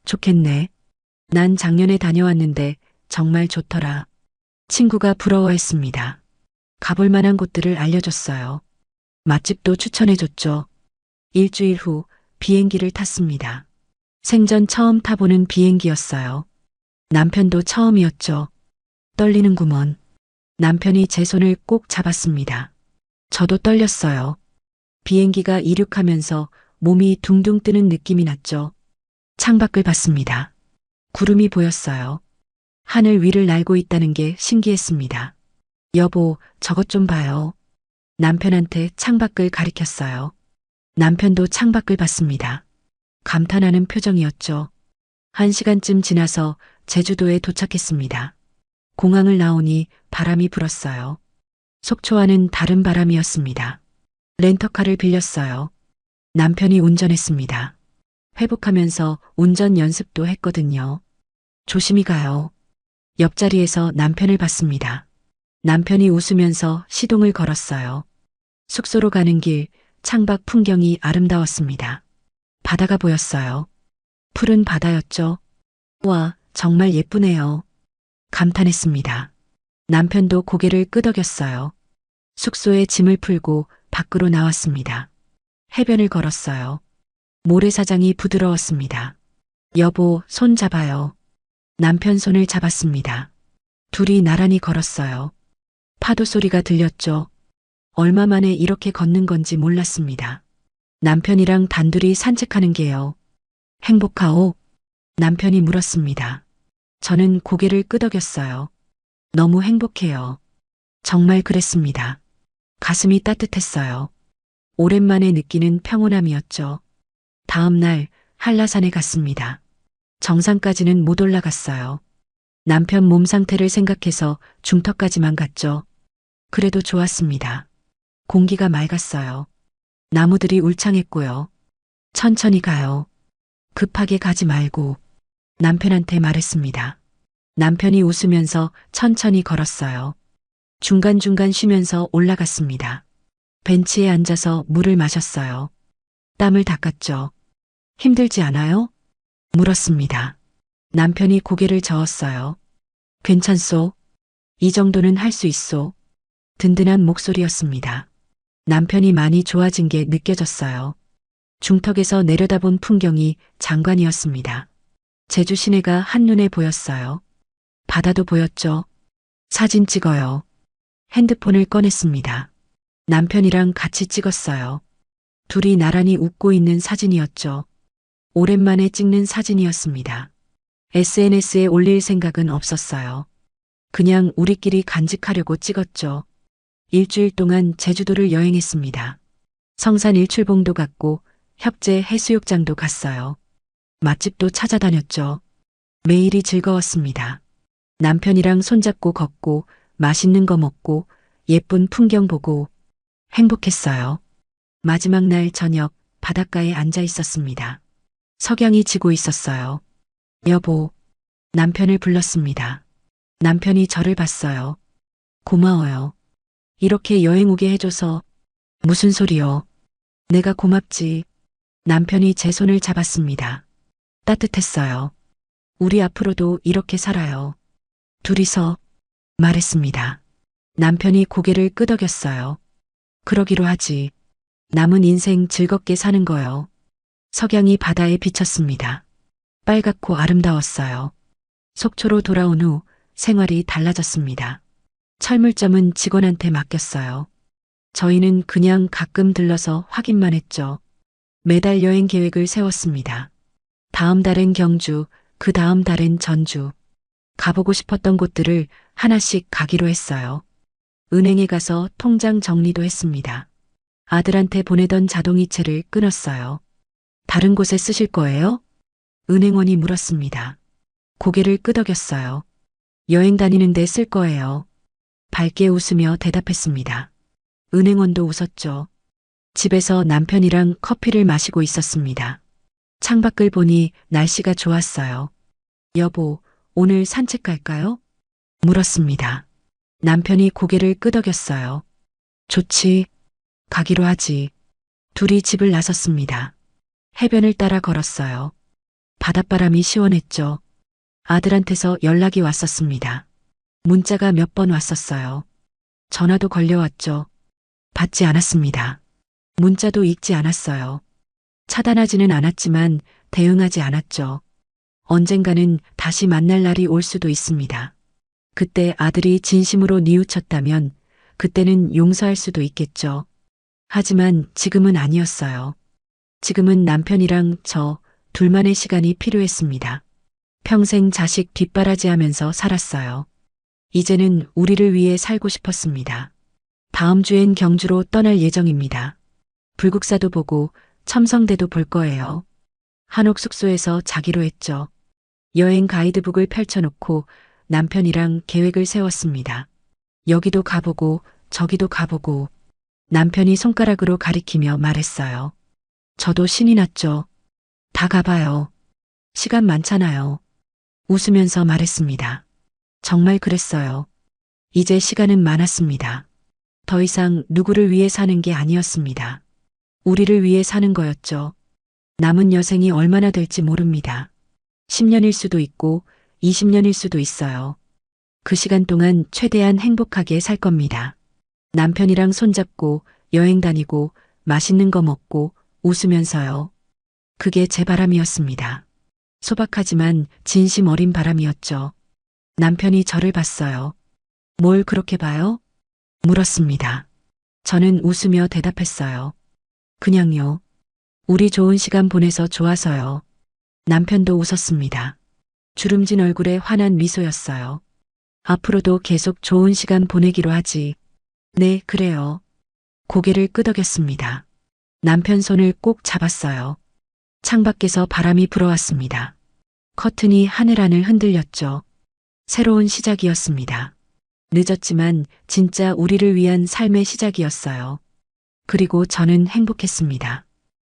좋겠네. 난 작년에 다녀왔는데 정말 좋더라. 친구가 부러워했습니다. 가볼 만한 곳들을 알려줬어요. 맛집도 추천해줬죠. 일주일 후 비행기를 탔습니다. 생전 처음 타보는 비행기였어요. 남편도 처음이었죠. 떨리는구먼. 남편이 제 손을 꼭 잡았습니다. 저도 떨렸어요. 비행기가 이륙하면서 몸이 둥둥 뜨는 느낌이 났죠. 창밖을 봤습니다. 구름이 보였어요. 하늘 위를 날고 있다는 게 신기했습니다. 여보, 저것 좀 봐요. 남편한테 창밖을 가리켰어요. 남편도 창밖을 봤습니다. 감탄하는 표정이었죠. 1시간쯤 지나서 제주도에 도착했습니다. 공항을 나오니 바람이 불었어요. 속초와는 다른 바람이었습니다. 렌터카를 빌렸어요. 남편이 운전했습니다. 회복하면서 운전 연습도 했거든요. 조심히 가요. 옆자리에서 남편을 봤습니다. 남편이 웃으면서 시동을 걸었어요. 숙소로 가는 길, 창밖 풍경이 아름다웠습니다. 바다가 보였어요. 푸른 바다였죠. 와, 정말 예쁘네요. 감탄했습니다. 남편도 고개를 끄덕였어요. 숙소에 짐을 풀고 밖으로 나왔습니다. 해변을 걸었어요. 모래사장이 부드러웠습니다. 여보, 손 잡아요. 남편 손을 잡았습니다. 둘이 나란히 걸었어요. 파도 소리가 들렸죠. 얼마 만에 이렇게 걷는 건지 몰랐습니다. 남편이랑 단둘이 산책하는 게요. 행복하오? 남편이 물었습니다. 저는 고개를 끄덕였어요. 너무 행복해요. 정말 그랬습니다. 가슴이 따뜻했어요. 오랜만에 느끼는 평온함이었죠. 다음 날 한라산에 갔습니다. 정상까지는 못 올라갔어요. 남편 몸 상태를 생각해서 중턱까지만 갔죠. 그래도 좋았습니다. 공기가 맑았어요. 나무들이 울창했고요. 천천히 가요. 급하게 가지 말고 남편한테 말했습니다. 남편이 웃으면서 천천히 걸었어요. 중간중간 쉬면서 올라갔습니다. 벤치에 앉아서 물을 마셨어요. 땀을 닦았죠. 힘들지 않아요? 물었습니다. 남편이 고개를 저었어요. 괜찮소. 이 정도는 할 수 있소. 든든한 목소리였습니다. 남편이 많이 좋아진 게 느껴졌어요. 중턱에서 내려다본 풍경이 장관이었습니다. 제주 시내가 한눈에 보였어요. 바다도 보였죠. 사진 찍어요. 핸드폰을 꺼냈습니다. 남편이랑 같이 찍었어요. 둘이 나란히 웃고 있는 사진이었죠. 오랜만에 찍는 사진이었습니다. SNS에 올릴 생각은 없었어요. 그냥 우리끼리 간직하려고 찍었죠. 일주일 동안 제주도를 여행했습니다. 성산 일출봉도 갔고 협재 해수욕장도 갔어요. 맛집도 찾아다녔죠. 매일이 즐거웠습니다. 남편이랑 손잡고 걷고 맛있는 거 먹고 예쁜 풍경 보고 행복했어요. 마지막 날 저녁 바닷가에 앉아 있었습니다. 석양이 지고 있었어요. 여보, 남편을 불렀습니다. 남편이 저를 봤어요. 고마워요. 이렇게 여행 오게 해줘서. 무슨 소리요? 내가 고맙지. 남편이 제 손을 잡았습니다. 따뜻했어요. 우리 앞으로도 이렇게 살아요. 둘이서. 말했습니다. 남편이 고개를 끄덕였어요. 그러기로 하지. 남은 인생 즐겁게 사는 거요. 석양이 바다에 비쳤습니다. 빨갛고 아름다웠어요. 속초로 돌아온 후 생활이 달라졌습니다. 철물점은 직원한테 맡겼어요. 저희는 그냥 가끔 들러서 확인만 했죠. 매달 여행 계획을 세웠습니다. 다음 달엔 경주, 그 다음 달엔 전주. 가보고 싶었던 곳들을 하나씩 가기로 했어요. 은행에 가서 통장 정리도 했습니다. 아들한테 보내던 자동이체를 끊었어요. 다른 곳에 쓰실 거예요? 은행원이 물었습니다. 고개를 끄덕였어요. 여행 다니는데 쓸 거예요. 밝게 웃으며 대답했습니다. 은행원도 웃었죠. 집에서 남편이랑 커피를 마시고 있었습니다. 창밖을 보니 날씨가 좋았어요. 여보, 오늘 산책 갈까요? 물었습니다. 남편이 고개를 끄덕였어요. 좋지. 가기로 하지. 둘이 집을 나섰습니다. 해변을 따라 걸었어요. 바닷바람이 시원했죠. 아들한테서 연락이 왔었습니다. 문자가 몇 번 왔었어요. 전화도 걸려왔죠. 받지 않았습니다. 문자도 읽지 않았어요. 차단하지는 않았지만 대응하지 않았죠. 언젠가는 다시 만날 날이 올 수도 있습니다. 그때 아들이 진심으로 뉘우쳤다면 그때는 용서할 수도 있겠죠. 하지만 지금은 아니었어요. 지금은 남편이랑 저 둘만의 시간이 필요했습니다. 평생 자식 뒷바라지하면서 살았어요. 이제는 우리를 위해 살고 싶었습니다. 다음 주엔 경주로 떠날 예정입니다. 불국사도 보고 첨성대도 볼 거예요. 한옥 숙소에서 자기로 했죠. 여행 가이드북을 펼쳐놓고 남편이랑 계획을 세웠습니다. 여기도 가보고 저기도 가보고. 남편이 손가락으로 가리키며 말했어요. 저도 신이 났죠. 다 가봐요. 시간 많잖아요. 웃으면서 말했습니다. 정말 그랬어요. 이제 시간은 많았습니다. 더 이상 누구를 위해 사는 게 아니었습니다. 우리를 위해 사는 거였죠. 남은 여생이 얼마나 될지 모릅니다. 10년일 수도 있고 20년일 수도 있어요. 그 시간 동안 최대한 행복하게 살 겁니다. 남편이랑 손잡고 여행 다니고 맛있는 거 먹고 웃으면서요. 그게 제 바람이었습니다. 소박하지만 진심 어린 바람이었죠. 남편이 저를 봤어요. 뭘 그렇게 봐요? 물었습니다. 저는 웃으며 대답했어요. 그냥요. 우리 좋은 시간 보내서 좋아서요. 남편도 웃었습니다. 주름진 얼굴에 환한 미소였어요. 앞으로도 계속 좋은 시간 보내기로 하지. 네, 그래요. 고개를 끄덕였습니다. 남편 손을 꼭 잡았어요. 창밖에서 바람이 불어왔습니다. 커튼이 하늘 흔들렸죠. 새로운 시작이었습니다. 늦었지만 진짜 우리를 위한 삶의 시작이었어요. 그리고 저는 행복했습니다.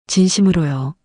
진심으로요.